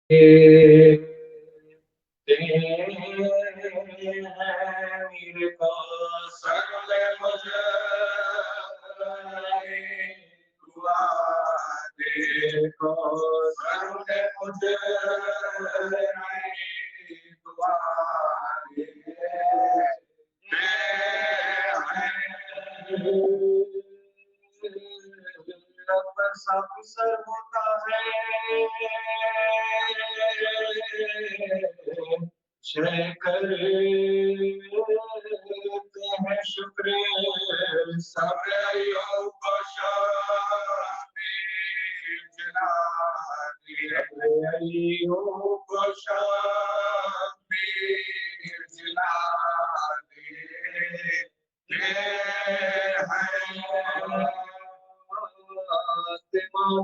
میرے کو سرد مجھے دعا دے کو سرد مجھے دعا دے پر سب سر ہوتا ہے شے کرتے ہیں شکر سب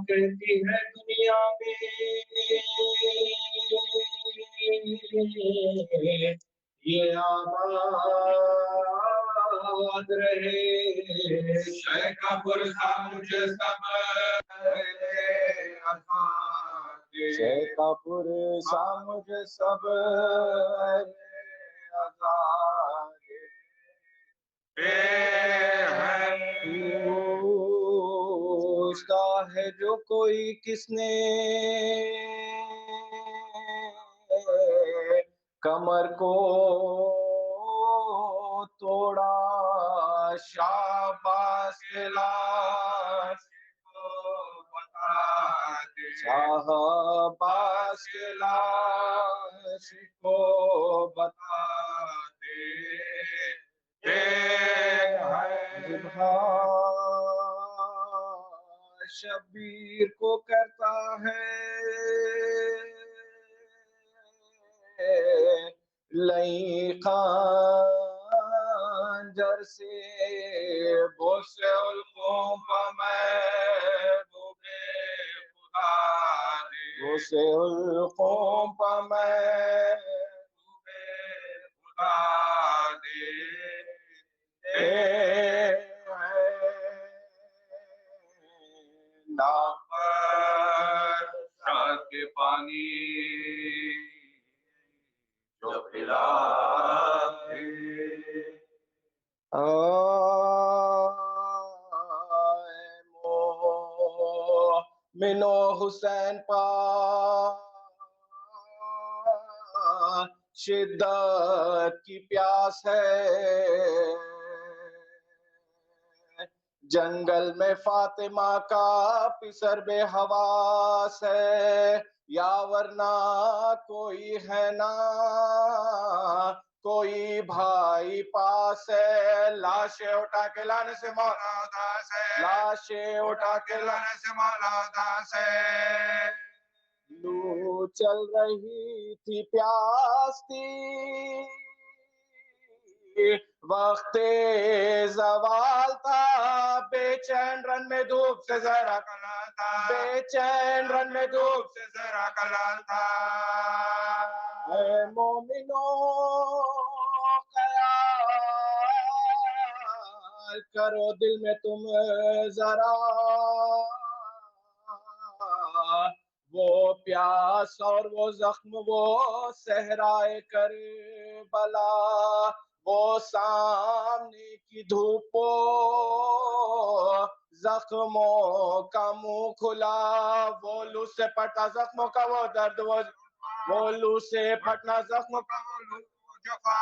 کہتی ہے دنیا میں یہ آباد رہے شیخ پرسا مجھے سب شیخ پرسا مجھے سب پوچھتا ہے جو کوئی کس نے کمر کو توڑا شاباش لاش کو بتا دے شاباش لاش کو بتا دے شبیر کو کرتا ہے لئی خانجر سے بوسے القوم پا محبوبے خدا دے بوسے القوم پا محبوبے خدا دے نام پر شاد کے پانی جو پلا مومنو حسین پا شدت کی پیاس ہے جنگل میں فاطمہ کا پسر بے حواس ہے یا ورنہ کوئی ہے نا کوئی بھائی پاس ہے لاشیں اٹھا کے لانے سے مولا اداس ہے لاشیں اٹھا کے لانے سے مولا اداس ہے لو چل رہی تھی پیاس تھی وقت زوال تھا بے چین رن میں دھوپ سے ذرا کلال تھا بے چین رن میں دھوپ سے ذرا کلال تھا اے مومنو خیال کرو دل میں تم ذرا وہ پیاس اور وہ زخم وہ صحرائے کربلا وہ سامنے کی دھوپو زخموں کا منہ کھلا وہ لو سے پھٹا زخموں کا وہ درد وہ لو سے پھٹنا زخموں کا وہ لو جفا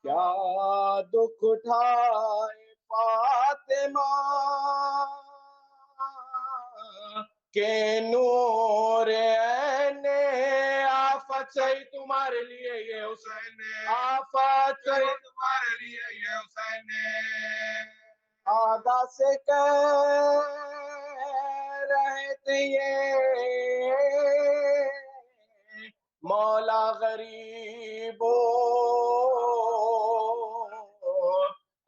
کیا دکھ اٹھائے فاطمہ کہ نور عین آفت سے تمہارے لیے یہ حسین آفت سے تمہارے لیے یہ حسین آدھا سے کہہ رہے تھے یہ مولا غریبو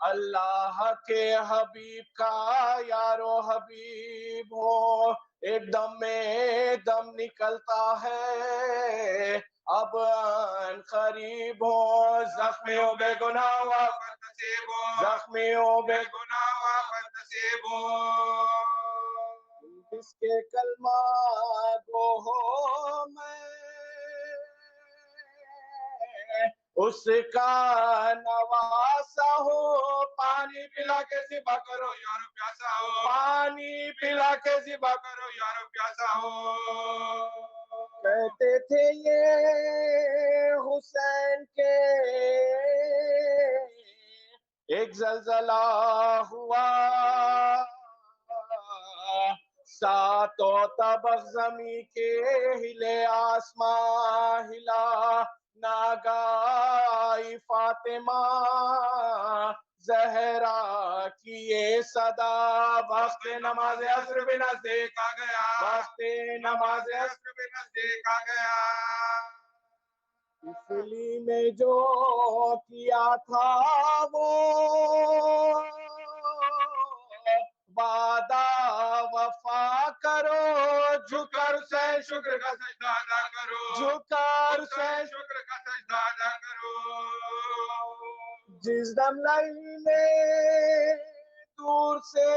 اللہ کے حبیب کا یارو حبیب ہو ایک دم میں دم نکلتا ہے اب ان قریب ہو زخمیوں بے گناہ واپس نصیب ہو زخمیوں بے گناہ واپس نصیب ہو جس کے کلمہ گو ہو میں اس کا نواسا ہو پانی پلا کے ذبح کرو یارو پیاسا ہو پانی پلا کے ذبح کرو یارو پیاسا ہو کہتے تھے یہ حسین کے ایک زلزلہ ہوا ساتوں طبق زمین کے ہلے آسمان ہلا ناگائی فاطمہ زہرا کی یہ صدا وقت نماز عصر بھی نزدیک آ گیا وقت نماز عصر بھی نزدیک آ گیا اس لیے میں جو کیا تھا وہ وعدہ وفا کرو جھکر سے شکر کا سجدہ ادا کرو جھکر سے شکر کا سجدہ ادا کرو جس دم لے دور سے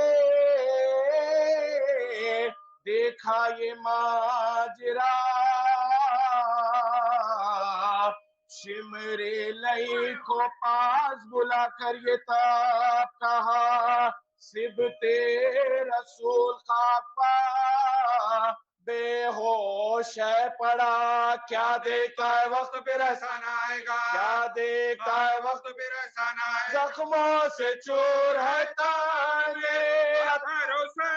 دیکھا یہ ماجرا شمرے لئی کو پاس بلا کر یہ تب کہا سبتے رسول خاپا بے ہوش ہے پڑا کیا دیکھتا ہے وقت پھر احسان آئے گا کیا دیکھتا ہے وقت پھر احسان آئے گا زخموں سے چور ہے تانے اثروں سے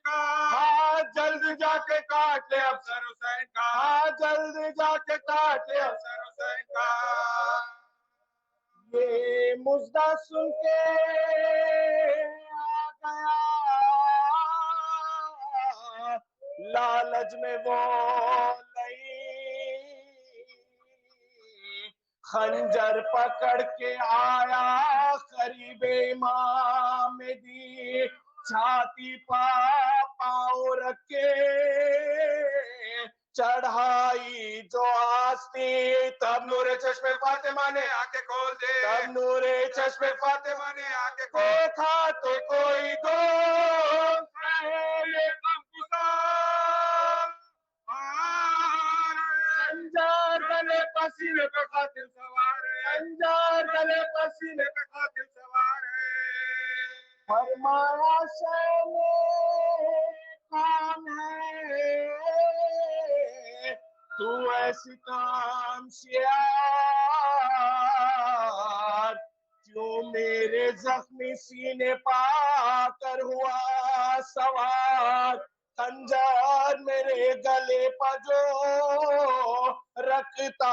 ہاں جلد جا کے کاٹ لے افسر حسین کا ہاں جلد جا کے کاٹ لے افسر حسین کا یہ مژدہ سن کے آ گیا لالچ میں وہ نہیں خنجر پکڑ کے آیا قریب امام دی چھاتی پاؤں رکھ کے چڑھائی جو آستی تب نور چشم فاطمہ نے آنکھیں کھول دے تب نور چشم فاطمہ نے آنکھیں کھول دیکھا تو کوئی دوست پہلے خنجر گلے پسینے پہ قاتل سوار ہے خنجر گلے پسینے پہ قاتل سوار ہے فرمایا شین کون ہے تو ایسی کام شیار کیوں میرے زخمی سینے پا کر ہوا سوار خنجر میرے گلے پہ جو رکھتا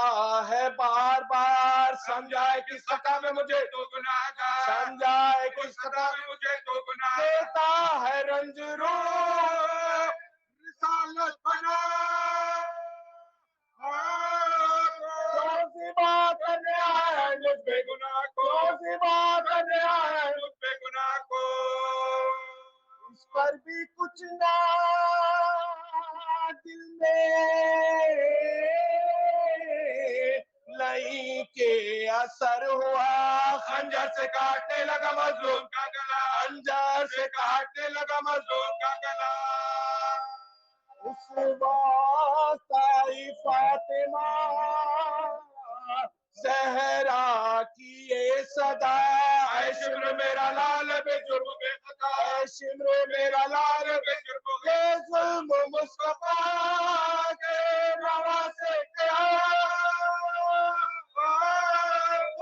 ہے بار بار سمجھائے کس خطا میں مجھے تو گناہ گار سمجھائے کس خطا میں مجھے تو گناہ دیتا ہے رنج رو رسالت بنا بات کرنے آیا ہے مجھ پہ گناہ کو بات کرنے آیا ہے مجھ پہ گناہ کو اس پر بھی کچھ نہ دل میں لئی کے اثر ہوا خنجر سے کاٹنے لگا مظلوم کا گلا خنجر سے کاٹنے لگا مظلوم کا گلا اس وقت آئی فاطمہ زہرا کی یہ صدا اے شمر میرا لال بے جرم بے خطا اے شمر میرا لال بے جرم بے ظلم مصطفیٰ کے نواسے کیا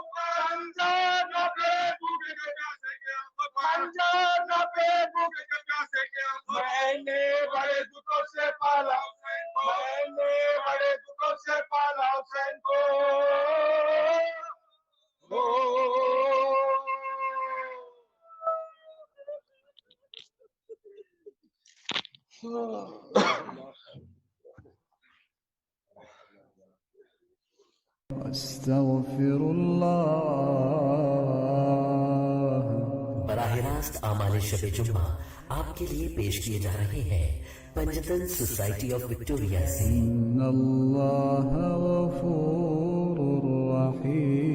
خنجر نہ پہ بھوکے کے پیاسے کیا خنجر نہ پہ بھوکے کے پیاسے کیا میں نے بڑے دکھوں سے پالا حسین کو میں نے بڑے دکھوں سے پالا حسین کو استغفر اللہ براہ راست اعمال شب جمعہ آپ کے لیے پیش کیے جا رہے ہیں پنجتن سوسائٹی آف وکٹوریا سے ان اللہ غفور رحیم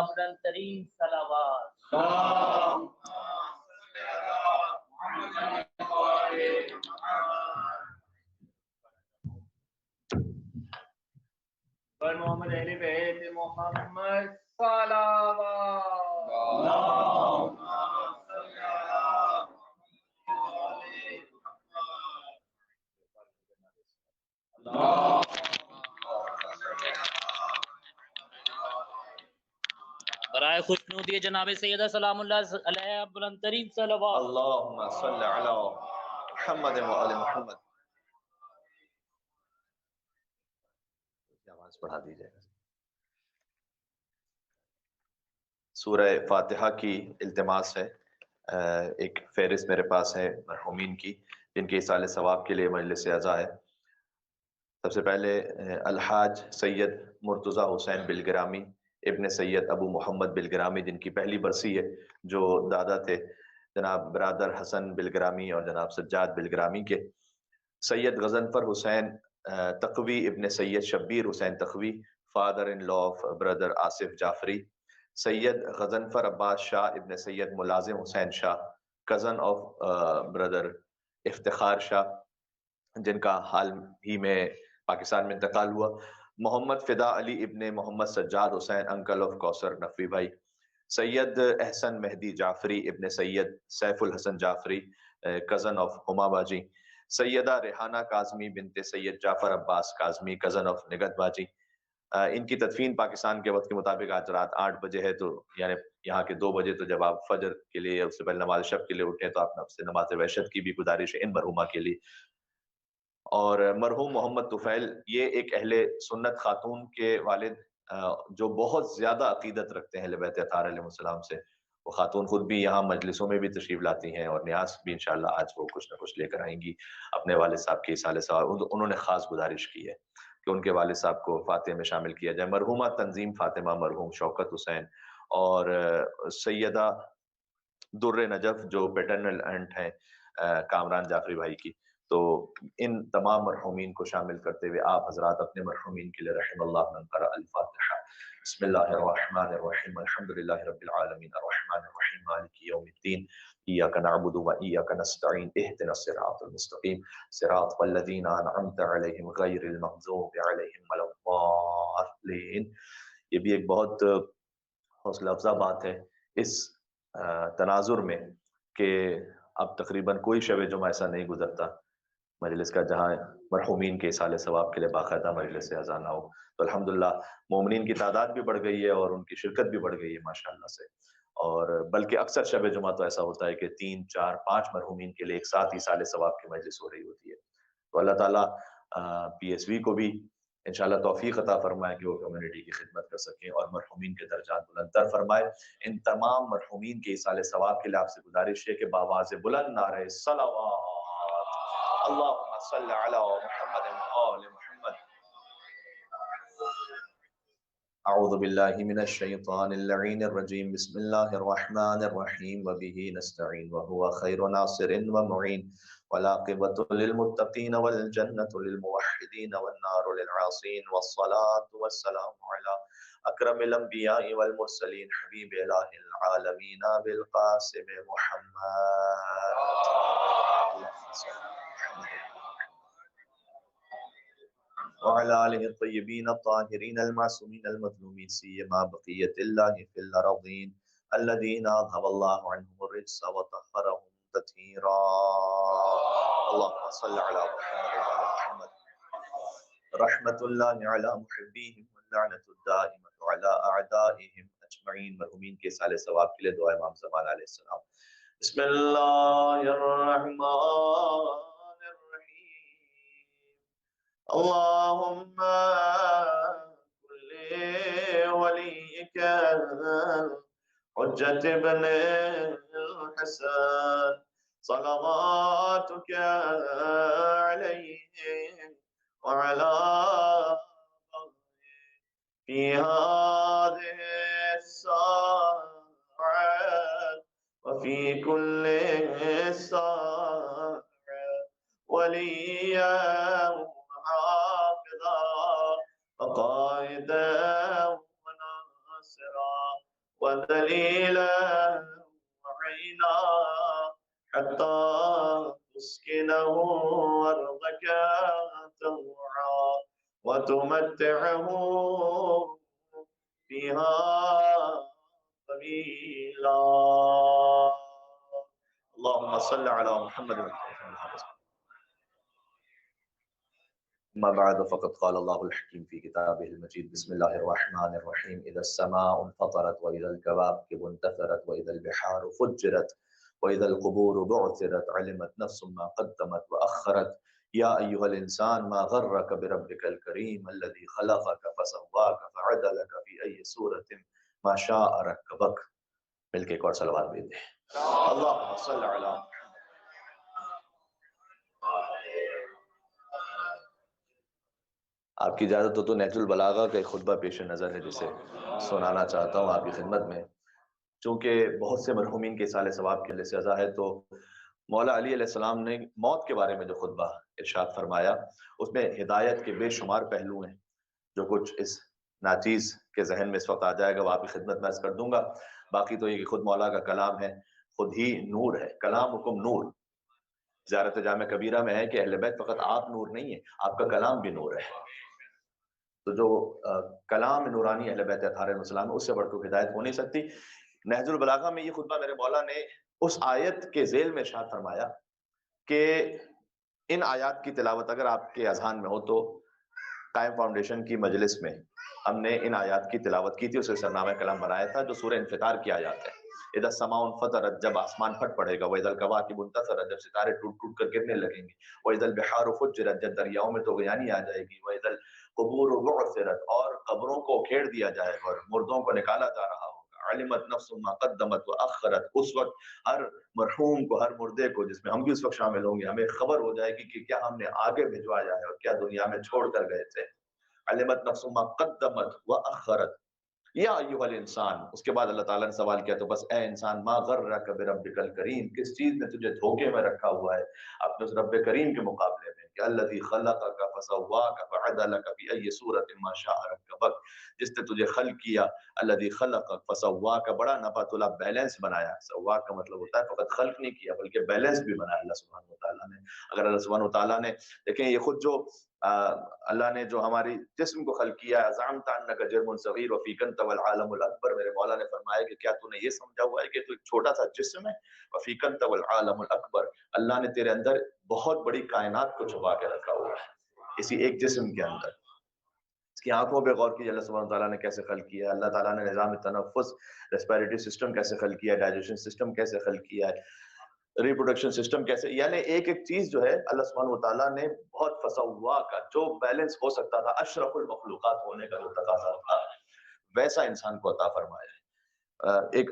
بلند ترین صلوات۔ پر محمد اہل بیت محمد صلوات۔ برائے خوشنودی جناب سیدہ سلام اللہ علیہ بلند ترین صلوات۔ اللہم صل علی محمد و آل محمد۔ آواز بڑھا دیجیے۔ سورہ فاتحہ کی التماس ہے، ایک فہرست میرے پاس ہے مرحومین کی جن کے ایصال ثواب کے لیے مجلس اعزا ہے۔ سب سے پہلے الحاج سید مرتضی حسین بلگرامی ابن سید ابو محمد بلگرامی جن کی پہلی برسی ہے، جو دادا تھے جناب برادر حسن بلگرامی اور جناب سجاد بلگرامی کے۔ سید غضنفر حسین تقوی ابن سید شبیر حسین تقوی، فادر ان لا آف برادر آصف جعفری۔ سید غضنفر عباس شاہ ابن سید ملازم حسین شاہ، کزن آف برادر افتخار شاہ جن کا حال ہی میں پاکستان میں انتقال ہوا۔ محمد فدا علی ابن محمد سجاد حسین، انکل آف کوثر نقوی بھائی۔ سید احسن مہدی جعفری ابن سید سیف الحسن جعفری، کزن آف ہما باجی۔ سیدہ ریحانہ کاظمی بنت سید جعفر عباس کاظمی، کزن آف نگت باجی۔ ان کی تدفین پاکستان کے وقت کے مطابق آج رات 8 بجے ہے، تو یعنی یہاں کے 2 بجے، تو جب آپ فجر کے لیے اس سے پہلے نماز شب کے لیے اٹھیں تو آپ سے نماز وحشت کی بھی گزارش ہے ان مرحومہ کے لیے۔ اور مرحوم محمد طفیل، یہ ایک اہل سنت خاتون کے والد جو بہت زیادہ عقیدت رکھتے ہیں اہل بیت اطہار علیہ السلام سے۔ وہ خاتون خود بھی یہاں مجلسوں میں بھی تشریف لاتی ہیں، اور نیاز بھی انشاءاللہ آج وہ کچھ نہ کچھ لے کر آئیں گی اپنے والد صاحب کے ایصال ثواب۔ انہوں نے خاص گزارش کی ہے کہ ان کے والد صاحب کو فاتحہ میں شامل کیا جائے۔ مرحومہ تنظیم فاطمہ، مرحوم شوکت حسین، اور سیدہ در نجف جو پیٹرنل انٹ ہیں کامران جعفری بھائی کی، تو ان تمام مرحومین کو شامل کرتے ہوئے آپ حضرات اپنے مرحومین کے لیے رحم اللہ من قرأ الفاتحہ۔ بسم اللہ الرحمن الرحیم، الحمدللہ رب العالمین، الرحمن الرحیم، مالک یوم الدین، ایاک نعبد و ایاک نستعین، اہدنا الصراط المستقیم، صراط الذین انعمت علیہم غیر المغضوب علیہم ولا الضالین۔ یہ بھی ایک بہت حوصلہ افزا بات ہے اس تناظر میں کہ اب تقریباً کوئی شب جمعہ ایسا نہیں گزرتا مجلس کا جہاں مرحومین کے ایصال ثواب کے لیے باقاعدہ مجلس اعزا نہ ہو۔ تو الحمدللہ مومنین کی تعداد بھی بڑھ گئی ہے اور ان کی شرکت بھی بڑھ گئی ہے ماشاءاللہ سے، اور بلکہ اکثر شب جمعہ تو ایسا ہوتا ہے کہ 3 4 5 مرحومین کے لیے ایک ساتھ ایصال ثواب کی مجلس ہو رہی ہوتی ہے۔ تو اللہ تعالیٰ پی ایس وی کو بھی انشاءاللہ توفیق عطا فرمائے کہ وہ کمیونٹی کی خدمت کر سکیں اور مرحومین کے درجات بلندتر فرمائے۔ ان تمام مرحومین کے ایصال ثواب کے لیے آپ سے گزارش ہے کہ بآواز بلند نعرہ صلوات، اللہم صل علی محمد و آل محمد۔ اعوذ باللہ من الشیطان اللعین الرجیم، بسم اللہ الرحمن الرحیم، وبہ نستعین وہو خیر ناصر و معین، والعاقبۃ للمتقین والجنۃ للموحدین والنار للعاصین، والصلاة والسلام علی اکرم الانبیاء والمرسلین، حبیب الہ العالمین بالقاسم محمد۔ وعلى آله الطيبين الطاهرين المعصومين المظلومين، سيما بقية الله في الأرضين الذين أذهب الله عنهم الرجس وطهرهم تطهيرا۔ اللهم صل على محمد وعلى محمد، رحمة الله على محبيهم واللعنة الدائمة على أعدائهم أجمعين۔ مرحومین کے ایصال ثواب کے لیے دعا امام زمان علیہ السلام۔ بسم اللہ الرحمن اللهم كل وليك حجة ابن الحسن صلواتك عليه وعلى في هذه الساعة وفي كل ساعة وليا حافظا وقائدا وناصرا وذليلا وعينا حتى تسكنه أرضك طوعا وتمتعه فيها طويلا. اللهم صل على محمد وعلى أما بعد فقد قال الله الحكيم في كتابه المجيد بسم الله الرحمن الرحيم إذا السماء انفطرت وإذا الكواكب انتثرت وإذا البحار فجرت وإذا القبور بعثرت علمت نفس ما قدمت وأخرت يا أيها الإنسان ما غرك بربك الكريم الذي خلقك فسواك فعدلك في أي سورة ما شاء ركبك. مل کے ایک اور صلوات بھی دیں. اللهم صل على آپ کی اجازت ہو تو نہج البلاغہ کا ایک خطبہ پیش نظر ہے جسے سنانا چاہتا ہوں آپ کی خدمت میں. چونکہ بہت سے مرحومین کے اصال ثواب کے لیے سزا ہے تو مولا علی علیہ السلام نے موت کے بارے میں جو خطبہ ارشاد فرمایا اس میں ہدایت کے بے شمار پہلو ہیں جو کچھ اس ناچیز کے ذہن میں اس وقت آ جائے گا وہ آپ کی خدمت میں عرض کر دوں گا. باقی تو یہ کہ خود مولا کا کلام ہے، خود ہی نور ہے، کلام حکم نور. زیارت جامع کبیرہ میں ہے کہ اہل بیت فقط آپ نور نہیں ہے، آپ کا کلام بھی نور ہے. تو جو کلام نورانی اہل بیت اطہار علیہ السلام اس سے بڑھ کر ہدایت ہو نہیں سکتی. نہج البلاغہ میں یہ خطبہ میرے مولا نے اس آیت کے ذیل میں ارشاد فرمایا کہ ان آیات کی تلاوت اگر آپ کے اذہان میں ہو تو قائم فاؤنڈیشن کی مجلس میں ہم نے ان آیات کی تلاوت کی تھی، اسے سرنامہ کلام بنایا تھا جو سورہ انفطار کی آیات ہے. اذا السماء انفطرت جب آسمان پھٹ پڑے گا، واذا الکواکب انتثرت جب ستارے ٹوٹ ٹوٹ کر گرنے لگیں گے، واذا البحار فجرت جب دریاؤں میں طغیانی آ جائے گی، واذا القبور بعثرت اور قبروں کو کھیڑ دیا جائے گا اور مردوں کو نکالا جا رہا ہوگا، علمت نفس ما قدمت واخرت اس وقت ہر مرحوم کو، ہر مردے کو، جس میں ہم بھی اس وقت شامل ہوں گے، ہمیں خبر ہو جائے گی کہ کیا ہم نے آگے بھجوایا ہے اور کیا دنیا میں چھوڑ کر گئے تھے. علمت نفس ما قدمت واخرت یا ایھا الانسان. اس کے بعد اللہ تعالیٰ نے سوال کیا تو بس اے انسان ما غرک بربک الکریم، کس چیز نے تجھے دھوکے میں رکھا ہوا ہے اپنے اس رب کریم کے مقابلے میں کہ الذی خلقک فسواک فعدلک فی ای صورت ما شاء رکبک، جس نے تجھے خلق کیا، الذی خلقک فسواک بڑا نپا تلا بیلنس بنایا. سواک کا مطلب ہوتا ہے فقط خلق نہیں کیا بلکہ بیلنس بھی بنایا اللہ سبحانہ وتعالیٰ نے. اگر اللہ سبحانہ وتعالیٰ نے دیکھیں یہ خود جو اللہ نے جو ہماری جسم کو خلق کیا ہے، زعمت انک جرم صغیر وفیک انت والعالم الاکبر، میرے مولا نے فرمایا کہ کیا تو نے یہ سمجھا ہوا ہے کہ تو ایک چھوٹا سا جسم ہے، وفیک انت والعالم الاکبر، اللہ نے تیرے اندر بہت بڑی کائنات کو چھپا کے رکھا ہوا ہے اسی ایک جسم کے اندر. اس کی آنکھوں پہ غور کیجیے اللہ سبحانہ تعالیٰ نے کیسے خلق کیا ہے. اللہ تعالیٰ نے نظام تنفس، ریسپیریٹری سسٹم کیسے خلق کیا ہے، ڈائجیشن سسٹم کیسے خلق کیا ہے، ریپروڈکشن سسٹم کیسے، یعنی ایک ایک چیز جو ہے اللہ سبحانہ وتعالیٰ نے بہت فسوا کا جو بیلنس ہو سکتا تھا، اشرف المخلوقات ہونے کا جو تقاضا تھا ویسا انسان کو عطا فرمایا ہے. ایک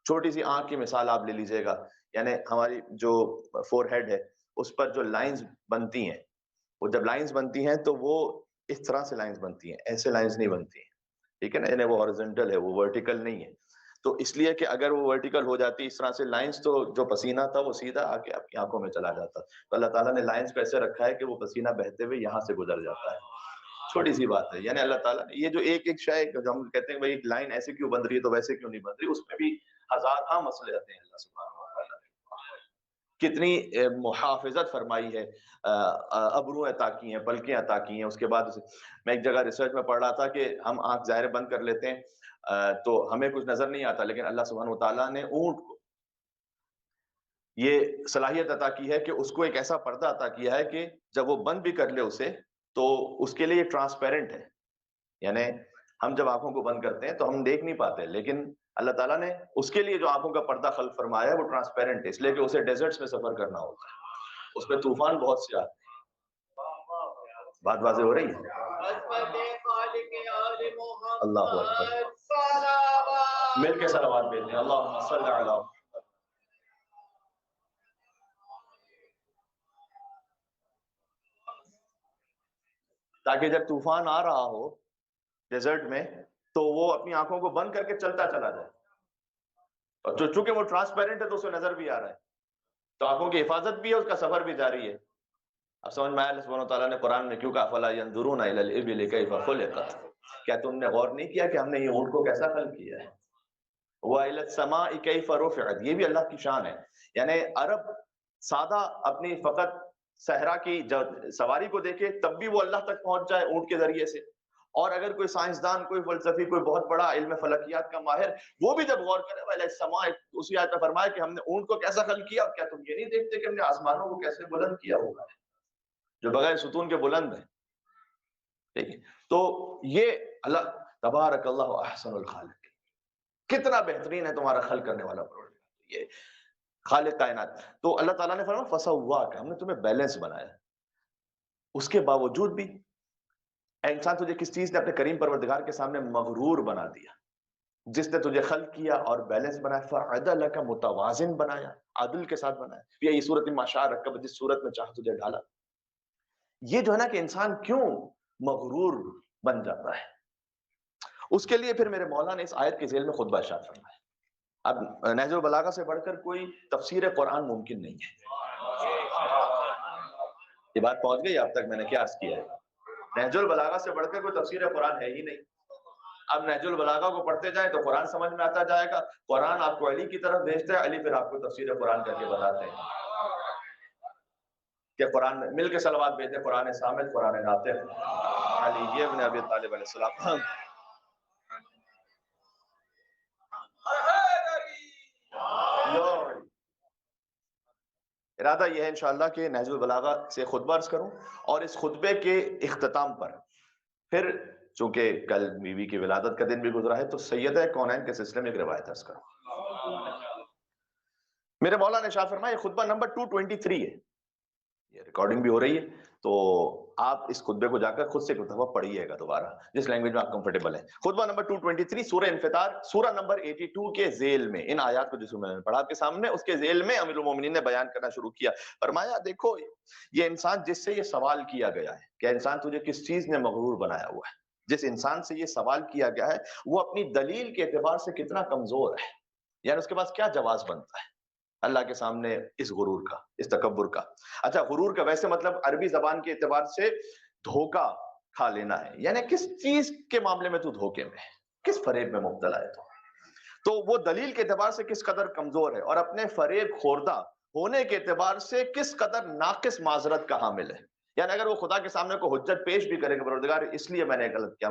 چھوٹی سی آنکھ کی مثال آپ لے لیجئے گا، یعنی ہماری جو فور ہیڈ ہے اس پر جو لائنز بنتی ہیں، وہ جب لائنز بنتی ہیں تو وہ اس طرح سے لائنز بنتی ہیں، ایسے لائنز نہیں بنتی ہیں، ٹھیک ہے نا، یعنی وہ ہارزنٹل ہے، وہ ورٹیکل نہیں ہے. تو اس لیے کہ اگر وہ ورٹیکل ہو جاتی اس طرح سے لائنز تو جو پسینہ تھا وہ سیدھا آ کے آپ کی آنکھوں میں چلا جاتا. تو اللہ تعالیٰ نے لائنز کو ایسے رکھا ہے کہ وہ پسینہ بہتے ہوئے یہاں سے گزر جاتا ہے. چھوٹی سی بات ہے، یعنی اللہ تعالیٰ نے یہ جو ایک ایک شے جو ہم کہتے ہیں بھائی لائن ایسے کیوں بن رہی ہے تو ویسے کیوں نہیں بن رہی، اس میں بھی ہزارہ مسئلے آتے ہیں. اللہ سبحانہ وتعالیٰ نے کتنی محافظت فرمائی ہے، ابرو عطا کی ہیں، پلکیں عطا کی ہیں. اس کے بعد میں ایک جگہ ریسرچ میں پڑھ رہا تھا کہ ہم آنکھ ظاہر بند کر لیتے ہیں تو ہمیں کچھ نظر نہیں آتا، لیکن اللہ سبحانہ وتعالیٰ نے اونٹ کو یہ صلاحیت عطا کی ہے کہ اس کو ایک ایسا پردہ عطا کیا ہے کہ جب وہ بند بھی کر لے اسے تو اس کے لیے ٹرانسپیرنٹ ہے. یعنی ہم جب آنکھوں کو بند کرتے ہیں تو ہم دیکھ نہیں پاتے، لیکن اللہ تعالیٰ نے اس کے لیے جو آنکھوں کا پردہ خلق فرمایا ہے وہ ٹرانسپیرنٹ ہے، اس لیے کہ اسے ڈیزرٹس میں سفر کرنا ہوتا ہے، اس میں طوفان بہت سے آتے ہیں. بات واضح ہو رہی ہے؟ اللہ اکبر، مل کے صلوات بھیجیں. اللہم صلی علی محمد. تاکہ جب طوفان آ رہا ہو ڈیزرٹ میں تو وہ اپنی آنکھوں کو بند کر کے چلتا چلا جائے، اور چونکہ وہ ٹرانسپیرنٹ ہے تو اسے نظر بھی آ رہا ہے، تو آنکھوں کی حفاظت بھی ہے، اس کا سفر بھی جاری ہے. اب سمجھ میں آیا اللہ سبحانہ وتعالیٰ نے قرآن میں کیوں کہا فَلَا يَنْظُرُونَ إِلَى الْإِبِلِ كَيْفَ خُلِقَتْ، کیا تم نے غور نہیں کیا کہ ہم نے یہ اونٹ کو کیسا خلق کیا ہے؟ وَإِلَى السَّمَاءِ كَيْفَ رُفِعَتْ، یہ بھی اللہ کی شان ہے. یعنی عرب سادہ اپنی فقط صحرا کی سواری کو دیکھے تب بھی وہ اللہ تک پہنچ جائے اونٹ کے ذریعے سے. اور اگر کوئی سائنسدان، کوئی فلسفی، کوئی بہت بڑا علم فلکیات کا ماہر، وہ بھی جب غور کرے وَإِلَى السَّمَاءِ، اسی آیت میں فرمایا کہ ہم نے اونٹ کو کیسا خلق کیا، کیا تم یہ نہیں دیکھتے کہ ہم نے آسمانوں کو کیسے بلند کیا ہوگا جو بغیر ستون کے بلند ہیں. ٹھیک ہے، تو یہ اللہ تبارک اللہ احسن الخالق، کتنا بہترین ہے تمہارا خلق کرنے والا پروردگار، یہ خالق کائنات. تو اللہ تعالیٰ نے فرمایا فسواک، ہم نے تمہیں بیلنس بنایا. اس کے باوجود بھی اے انسان تجھے کس چیز نے اپنے کریم پروردگار کے سامنے مغرور بنا دیا، جس نے تجھے خلق کیا اور بیلنس بنایا. فعدلک، متوازن بنایا، عدل کے ساتھ بنایا. یہ صورت ما شاء رکب، جس صورت میں چاہ تجھے ڈالا. یہ جو ہے نا کہ انسان کیوں مغرور بن جاتا ہے، اس کے لیے پھر میرے مولا نے اس آیت کے ذیل میں خطبہ ارشاد فرمایا. اب نہج البلاغہ سے بڑھ کر کوئی تفسیر قرآن ممکن نہیں ہے. یہ بات پہنچ گئی آپ تک، میں نے کیا عرض کیا ہے؟ نہج البلاغہ سے بڑھ کر کوئی تفسیر قرآن ہے ہی نہیں. اب نہج البلاغہ کو پڑھتے جائیں تو قرآن سمجھ میں آتا جائے گا. قرآن آپ کو علی کی طرف بھیجتا ہے، علی پھر آپ کو تفسیر قرآن کر کے بتاتے ہیں کہ قرآن میں مل کے صلوات بھیجتے، قرآن صامت، قرآن ناطق، علی ابن ابی طالب علیہ السلام. ارادہ یہ ہے انشاءاللہ کہ نہج البلاغہ سے خطبہ عرض کروں، اور اس خطبے کے اختتام پر پھر چونکہ کل بیوی کی ولادت کا دن بھی گزرا ہے تو سیدہ کونین کے سلسلے میں ایک روایت عرض کروں. میرے مولا نے ارشاد فرمایا، یہ خطبہ نمبر 223 ہے، یہ ریکارڈنگ بھی ہو رہی ہے، تو آپ اس خطبے کو جا کر خود سے ایک دفعہ پڑھیے گا دوبارہ جس لینگویج میں آپ کمفرٹیبل ہیں. خطبہ نمبر 223 سورہ انفطار، سورہ نمبر 82 کے ذیل میں، ان آیات کو جس میں نے پڑھا آپ کے سامنے، اس کے ذیل میں امیر المومنین نے بیان کرنا شروع کیا. فرمایا دیکھو یہ انسان جس سے یہ سوال کیا گیا ہے کہ انسان تجھے کس چیز نے مغرور بنایا ہوا ہے، جس انسان سے یہ سوال کیا گیا ہے وہ اپنی دلیل کے اعتبار سے کتنا کمزور ہے، یعنی اس کے پاس کیا جواز بنتا ہے اللہ کے سامنے اس غرور کا، اس تکبر کا. اچھا، غرور کا ویسے مطلب عربی زبان کے اعتبار سے دھوکا کھا لینا ہے، یعنی کس چیز کے معاملے میں تو دھوکے میں ہے، کس فریب میں مبتلا ہے تو وہ دلیل کے اعتبار سے کس قدر کمزور ہے، اور اپنے فریب خوردہ ہونے کے اعتبار سے کس قدر ناقص معذرت کا حامل ہے. یعنی اگر وہ خدا کے سامنے کو حجت پیش بھی کرے کہ پروردگار اس لیے میں نے غلط کیا،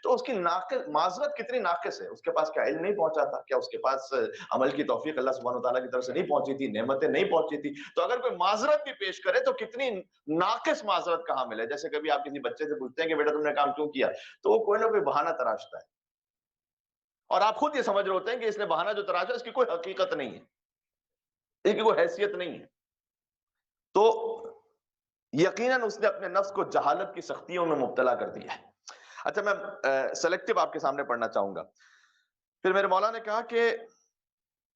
تو اس کی ناقص معذرت کتنی ناقص ہے. اس کے پاس کیا علم نہیں پہنچا تھا، کیا اس کے پاس عمل کی توفیق اللہ سبحانہ وتعالیٰ کی طرف سے نہیں پہنچی تھی، نعمتیں نہیں پہنچی تھی. تو اگر کوئی معذرت بھی پیش کرے تو کتنی ناقص معذرت کا حامل ہے. جیسے کبھی آپ کسی بچے سے پوچھتے ہیں کہ بیٹا تم نے کام کیوں کیا، تو وہ کوئی نہ کوئی بہانہ تراشتا ہے، اور آپ خود یہ سمجھ رہے ہوتے ہیں کہ اس نے بہانہ جو تراشا اس کی کوئی حقیقت نہیں ہے، اس کی کوئی حیثیت نہیں ہے. تو یقیناً اس نے اپنے نفس کو جہالت کی سختیوں میں مبتلا کر دیا ہے. اچھا، میں سلیکٹو آپ کے سامنے پڑھنا چاہوں گا. پھر میرے مولا نے کہا کہ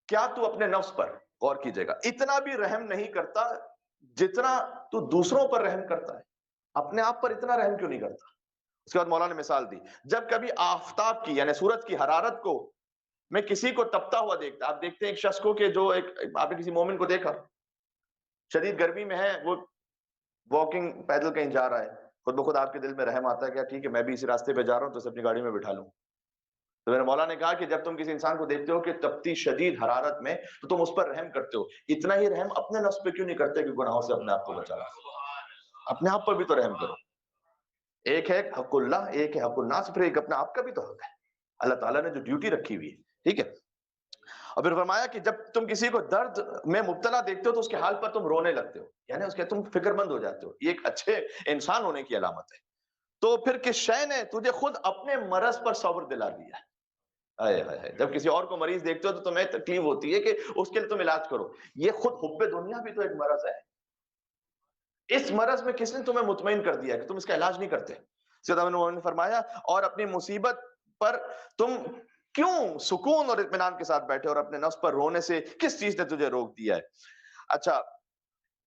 کیا تو اپنے نفس پر غور کیجئے گا، اتنا بھی رحم نہیں کرتا جتنا تو دوسروں پر رحم کرتا ہے، اپنے آپ پر اتنا رحم کیوں نہیں کرتا. اس کے بعد مولا نے مثال دی، جب کبھی آفتاب کی یعنی سورج کی حرارت کو میں کسی کو تپتا ہوا دیکھتا، آپ دیکھتے ہیں ایک شخص کو کہ جو آپ نے کسی مومن کو دیکھا شدید گرمی میں ہے، وہ واکنگ پیدل کہیں جا رہا ہے، خود بخود آپ کے دل میں رحم آتا ہے کہ ٹھیک ہے میں بھی اسی راستے پہ جا رہا ہوں تو اسے اپنی گاڑی میں بٹھا لوں. تو میرے مولا نے کہا کہ جب تم کسی انسان کو دیکھتے ہو کہ تپتی شدید حرارت میں تو تم اس پر رحم کرتے ہو، اتنا ہی رحم اپنے نفس پہ کیوں نہیں کرتے کہ گناہوں سے اپنے آپ کو بچانا. اپنے آپ پر بھی تو رحم کرو. ایک ہے حق اللہ، ایک ہے حق الناس، پھر ایک اپنا آپ کا بھی تو حق ہے اللہ تعالیٰ نے جو ڈیوٹی رکھی ہوئی ہے. ٹھیک ہے، اور پھر فرمایا کہ جب تم کسی کو درد میں مبتلا دیکھتے ہو تو اس کے حال پر تم رونے لگتے ہو، یعنی اس کے تم فکر مند ہو جاتے ہو. یہ ایک اچھے انسان ہونے کی علامت ہے. تو پھر کس شے نے تجھے خود اپنے مرض پر صبر دلا دیا ہے. جب کسی اور کو مریض دیکھتے ہو تو تمہیں تکلیف ہوتی ہے کہ اس کے لیے تم علاج کرو. یہ خود حب دنیا بھی تو ایک مرض ہے. اس مرض میں کس نے تمہیں مطمئن کر دیا کہ تم اس کا علاج نہیں کرتے. سیدنا انہوں نے فرمایا اور اپنی مصیبت پر تم کیوں سکون اور اطمینان کے ساتھ بیٹھے اور اپنے نفس پر رونے سے کس چیز نے تجھے روک دیا ہے. اچھا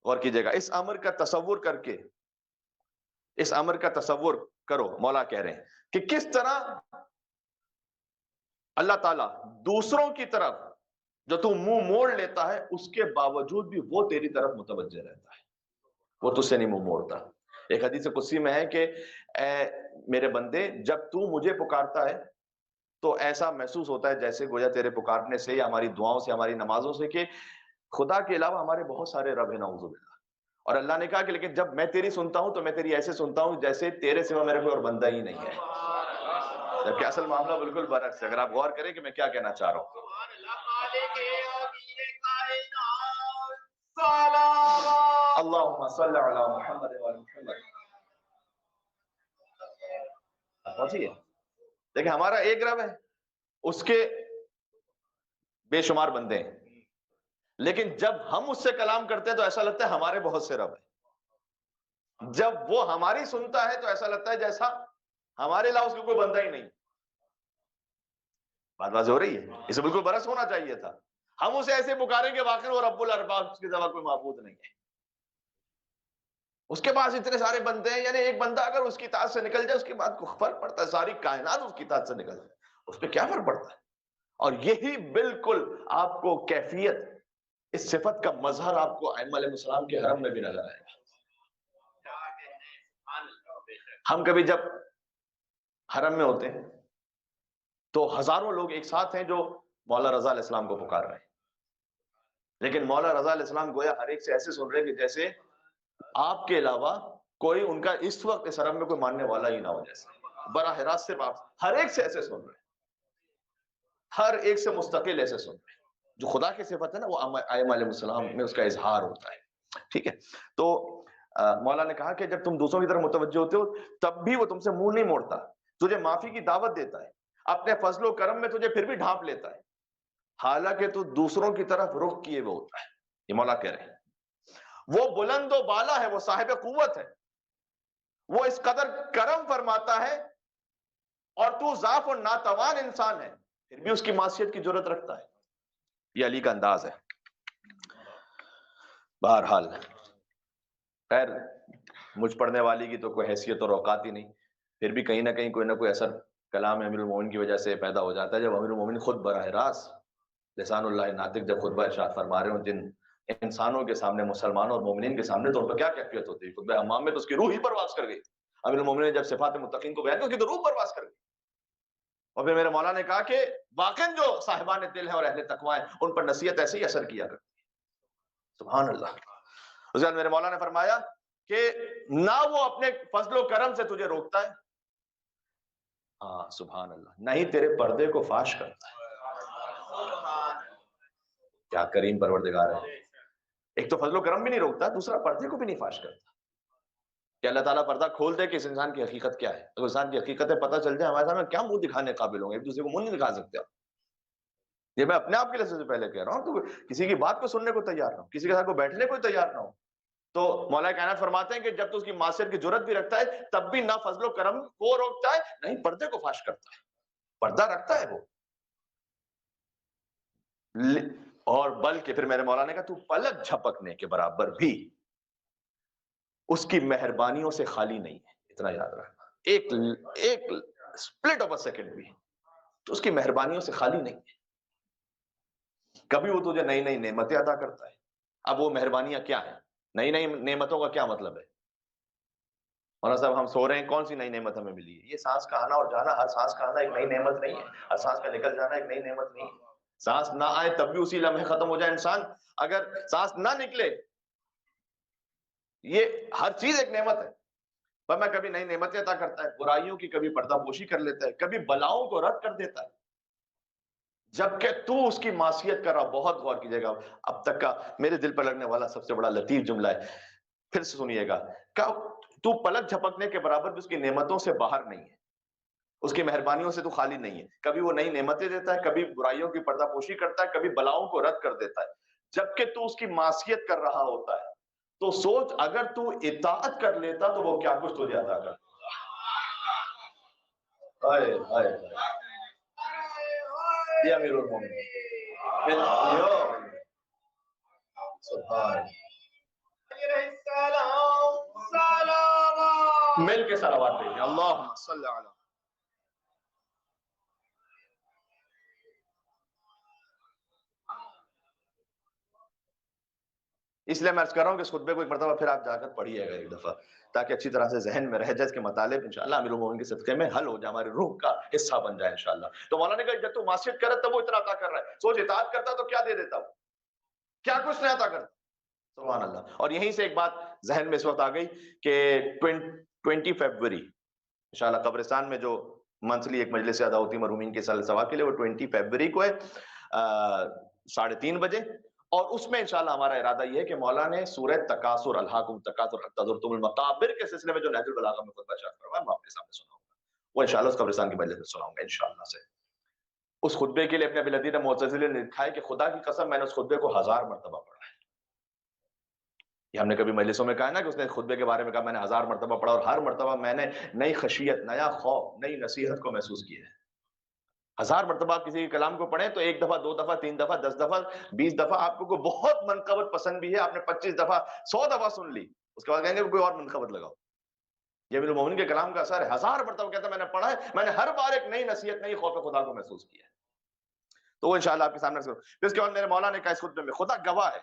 غور کیجئے گا، اس امر کا تصور کر کے، اس امر کا تصور کرو، مولا کہہ رہے ہیں کہ کس طرح اللہ تعالیٰ دوسروں کی طرف جو تو منہ موڑ لیتا ہے اس کے باوجود بھی وہ تیری طرف متوجہ رہتا ہے، وہ تجھ سے نہیں منہ موڑتا. ایک حدیث قدسی میں ہے کہ اے میرے بندے، جب تو مجھے پکارتا ہے تو ایسا محسوس ہوتا ہے جیسے گویا تیرے پکارنے سے یا ہماری دعاؤں سے ہماری نمازوں سے کہ خدا کے علاوہ ہمارے بہت سارے رب ہیں نعوذ باللہ. اور اللہ نے کہا کہ لیکن جب میں تیری سنتا ہوں تو میں تیری ایسے سنتا ہوں جیسے تیرے سوا میرے کوئی اور بندہ ہی نہیں ہے. جبکہ اصل معاملہ بالکل برعکس ہے. اگر آپ غور کریں کہ میں کیا کہنا چاہ رہا ہوں. اللہم صلی علی محمد و علی محمد. پہنچیے. دیکھیں ہمارا ایک رب ہے, اس کے بے شمار بندے ہیں, لیکن جب ہم اس سے کلام کرتے ہیں تو ایسا لگتا ہے ہمارے بہت سے رب ہیں. جب وہ ہماری سنتا ہے تو ایسا لگتا ہے جیسا ہمارے علاوہ اس کو کوئی بندہ ہی نہیں. بات واضح ہو رہی ہے؟ اسے بالکل برعکس ہونا چاہیے تھا. ہم اسے ایسے پکاریں گے واقعی وہ رب الارباب, اس کے سوا کوئی معبود نہیں ہے. اس کے پاس اتنے سارے بندے ہیں, یعنی ایک بندہ اگر اس کی اطاعت سے نکل جائے اس کے بعد کوئی فرق پڑتا ہے؟ ساری کائنات اس کی اطاعت سے نکل جائے, اس پہ کیا فرق پڑتا ہے؟ اور یہی بالکل آپ کو کیفیت, اس صفت کا مظہر آپ کو ائمہ علیہ السلام کے حرم میں بھی نظر آئے گا. ہم کبھی جب حرم میں ہوتے ہیں تو ہزاروں لوگ ایک ساتھ ہیں جو مولا رضا علیہ السلام کو پکار رہے ہیں, لیکن مولا رضا علیہ السلام گویا ہر ایک سے ایسے سن رہے ہیں کہ جیسے آپ کے علاوہ کوئی ان کا اس وقت اس حرم میں کوئی ماننے والا ہی نہ ہو. جیسے براہ راست صرف آپ ہر ایک سے ایسے سن رہے ہیں, ہر ایک سے مستقل ایسے سن رہے ہیں. جو خدا کی صفت ہے نا وہ ائمہ علیہ السلام میں اس کا اظہار ہوتا ہے. ٹھیک ہے, تو مولا نے کہا کہ جب تم دوسروں کی طرف متوجہ ہوتے ہو تب بھی وہ تم سے منہ نہیں موڑتا, تجھے معافی کی دعوت دیتا ہے, اپنے فضل و کرم میں تجھے پھر بھی ڈھانپ لیتا ہے, حالانکہ تو دوسروں کی طرف رخ کیے ہوئے ہوتا ہے. یہ مولا کہہ رہے ہیں. وہ بلند و بالا ہے, وہ صاحب قوت ہے, وہ اس قدر کرم فرماتا ہے, اور تو ضعف و ناتوان انسان ہے, پھر بھی اس کی معصیت کی جرت رکھتا ہے. یہ علی کا انداز ہے. بہرحال خیر, مجھ پڑھنے والی کی تو کوئی حیثیت اور اوقات ہی نہیں, پھر بھی کہیں نہ کہیں کوئی نہ کوئی اثر کلام امیر المومنین کی وجہ سے پیدا ہو جاتا ہے. جب امیر المومنین خود براہ راست لسان اللہ ناطق جب خطبہ ارشاد فرما رہے ہوں جن انسانوں کے سامنے, مسلمانوں اور مومنین کے سامنے, تو ان پر کیا کیفیت ہوتی ہے؟ خطبہ حمام میں تو اس کی روح ہی پرواز کر گئی. امیر المومنین نے جب صفات متقین کو بیان کیا, اس کی تو روح پرواز کر گئی. اور پھر میرے مولا نے کہا کہ واقعی جو صاحبان دل ہیں اور اہل تقوی ہیں ان پر نصیحت ایسے ہی اثر کیا کرتی ہے. سبحان اللہ. اس کے بعد میرے مولا نے فرمایا کہ نہ وہ اپنے فضل و کرم سے تجھے روکتا ہے, ہاں سبحان اللہ, نہ ہی تیرے پردے کو فاش کرتا ہے. کیا کریم پروردگار ہے. ایک تو فضل و کرم بھی نہیں روکتا, دوسرا پردے کو بھی نہیں فاش کرتا. کہ اللہ تعالیٰ پردہ کھول دے کہ اس انسان کی حقیقت کیا ہے. اگر انسان کی حقیقتیں پتہ چل جائے ہمارے سامنے, کیا منہ دکھانے قابل ہوں گے؟ ایک دوسرے کو منہ نہیں دکھا سکتے آپ. یہ میں اپنے آپ کے لیے سب سے پہلے کہہ رہا ہوں, تو کسی کی بات کو سننے کو تیار نہ ہو, کسی کے ساتھ کو بیٹھنے کو تیار نہ ہو. تو مولا کائنات فرماتے ہیں کہ جب تو اس کی معصیت کی جرت بھی رکھتا ہے تب بھی نہ فضل و کرم کو روکتا ہے, نہیں پردے کو فاش کرتا ہے. پردہ رکھتا ہے وہ, اور بلکہ پھر میرے مولا نے کہا تو پلک جھپکنے کے برابر بھی اس کی مہربانیوں سے خالی نہیں ہے. اتنا یاد رکھنا, ایک سپلٹ آف اے سیکنڈ بھی تو اس کی مہربانیوں سے خالی نہیں ہے. کبھی وہ تجھے نئی نئی نعمتیں عطا کرتا ہے. اب وہ مہربانیاں کیا ہیں؟ نئی نئی نعمتوں کا کیا مطلب ہے؟ مولانا صاحب ہم سو رہے ہیں, کون سی نئی نعمت ہمیں ملی ہے؟ یہ سانس کا آنا اور جانا, ہر سانس کا آنا ایک نئی نعمت نہیں ہے, ہر سانس کا نکل جانا ایک نئی نعمت نہیں ہے. سانس نہ آئے تب بھی اسی لمحے ختم ہو جائے انسان, اگر سانس نہ نکلے, یہ ہر چیز ایک نعمت ہے. پر میں کبھی نئی نعمتیں عطا کرتا ہے, برائیوں کی کبھی پردہ پوشی کر لیتا ہے, کبھی بلاؤں کو رد کر دیتا ہے, جبکہ تو اس کی معصیت کر رہا. بہت غور کیجیے گا, اب تک کا میرے دل پر لگنے والا سب سے بڑا لطیف جملہ ہے, پھر سے سنیے گا. تو پلک جھپکنے کے برابر بھی اس کی نعمتوں سے باہر نہیں ہے, اس کی مہربانیوں سے تو خالی نہیں ہے. کبھی وہ نئی نعمتیں دیتا ہے, کبھی برائیوں کی پردہ پوشی کرتا ہے, کبھی بلاؤں کو رد کر دیتا ہے, جبکہ تو اس کی معصیت کر رہا ہوتا ہے. تو سوچ, اگر تو اطاعت کر لیتا تو وہ کیا کچھ تجھے عطا کرتا. یہ امیر المومنین مل کے صلوات پڑھیں. اللہم صلی علی. اس لیے میں عرض کر رہا ہوں کہ اس خطبے کو ایک مرتبہ پھر آپ جا کر پڑھیے گا ایک دفعہ, تاکہ اچھی طرح سے ذہن میں رہ جائے اس کے مطالب انشاءاللہ امیر المومنین کے صدقے میں حل ہو جائے، ہماری روح کا حصہ بن جائے انشاءاللہ۔ تو مولانا نے کہا جب تو معصیت کرے تب وہ اتنا عطا کر رہا ہے، سوچ اطاعت کرتا تو کیا دے دیتا وہ، کیا کچھ نہیں عطا کرتا، سبحان اللہ۔ اور یہیں سے ایک بات ذہن میں اس وقت آ گئی کہ 20 فیبروری انشاءاللہ قبرستان میں جو منتھلی ایک مجلس ادا ہوتی ہے مرحومین کے سال ثواب کے لیے، وہ 20 فیبروری کو ہے 3:30 بجے، اور اس میں انشاءاللہ ہمارا ارادہ یہ ہے کہ مولا نے سورہ تکاثر الہاکم التکاثر حتی زرتم المقابر کے سلسلے میں جو نہج البلاغہ میں خطبہ ارشاد فرمایا میں آپ کے سامنے سناؤں گا، وہ انشاءاللہ اس قبرستان کی مجلس میں سناؤں گا انشاءاللہ سے۔ اس خطبے کے لیے اپنے ابی العدید معتزلی نے لکھا ہے کہ خدا کی قسم میں نے اس خطبے کو 1000 مرتبہ پڑھا ہے۔ یہ ہم نے کبھی مجلسوں میں کہا نا کہ اس نے خطبے کے بارے میں کہا میں نے 1000 مرتبہ پڑھا، اور ہر مرتبہ میں نے نئی خشیت، نیا خوف، نئی نصیحت کو محسوس کیا ہے۔ 1000 مرتبہ آپ کسی کے کلام کو پڑھیں تو 1 دفعہ 2 دفعہ 3 دفعہ 10 دفعہ 20 دفعہ آپ کو کوئی بہت منقبت پسند بھی ہے، آپ نے 25 دفعہ 100 دفعہ سن لی، اس کے بعد کہیں گے کوئی اور منقبت لگاؤ۔ یہ امیر المومنین کے کلام کا اثر ہے، 1000 مرتبہ کہتا ہے میں نے پڑھا ہے، میں نے ہر بار ایک نئی نصیحت، نئی خوف خدا کو محسوس کیا ہے۔ تو وہ انشاءاللہ آپ کے سامنے رکھوں۔ پھر اس کے بعد میرے مولا نے کہا اس خطبے میں خدا گواہ ہے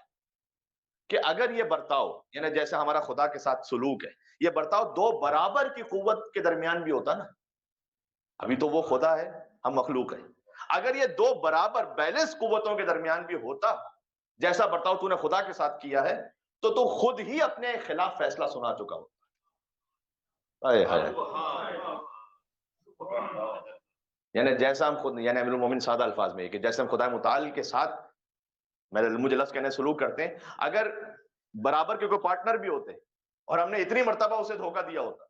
کہ اگر یہ برتاؤ، یعنی جیسے ہمارا خدا کے ساتھ سلوک ہے، یہ برتاؤ 2 برابر کی قوت کے درمیان بھی ہوتا نا، ابھی تو وہ خدا ہے ہم مخلوق ہیں، اگر یہ 2 برابر بیلنس قوتوں کے درمیان بھی ہوتا، جیسا برتاؤ تو نے خدا کے ساتھ کیا ہے، تو خود ہی اپنے خلاف فیصلہ سنا چکا ہوتا۔ اے ہائے، یعنی جیسا ہم خود، یعنی امیر المومنین سادہ الفاظ میں کہ جیسے ہم خدا متعال کے ساتھ مجھے لفظ کہنے سلوک کرتے ہیں، اگر برابر کے کوئی پارٹنر بھی ہوتے اور ہم نے اتنی مرتبہ اسے دھوکہ دیا ہوتا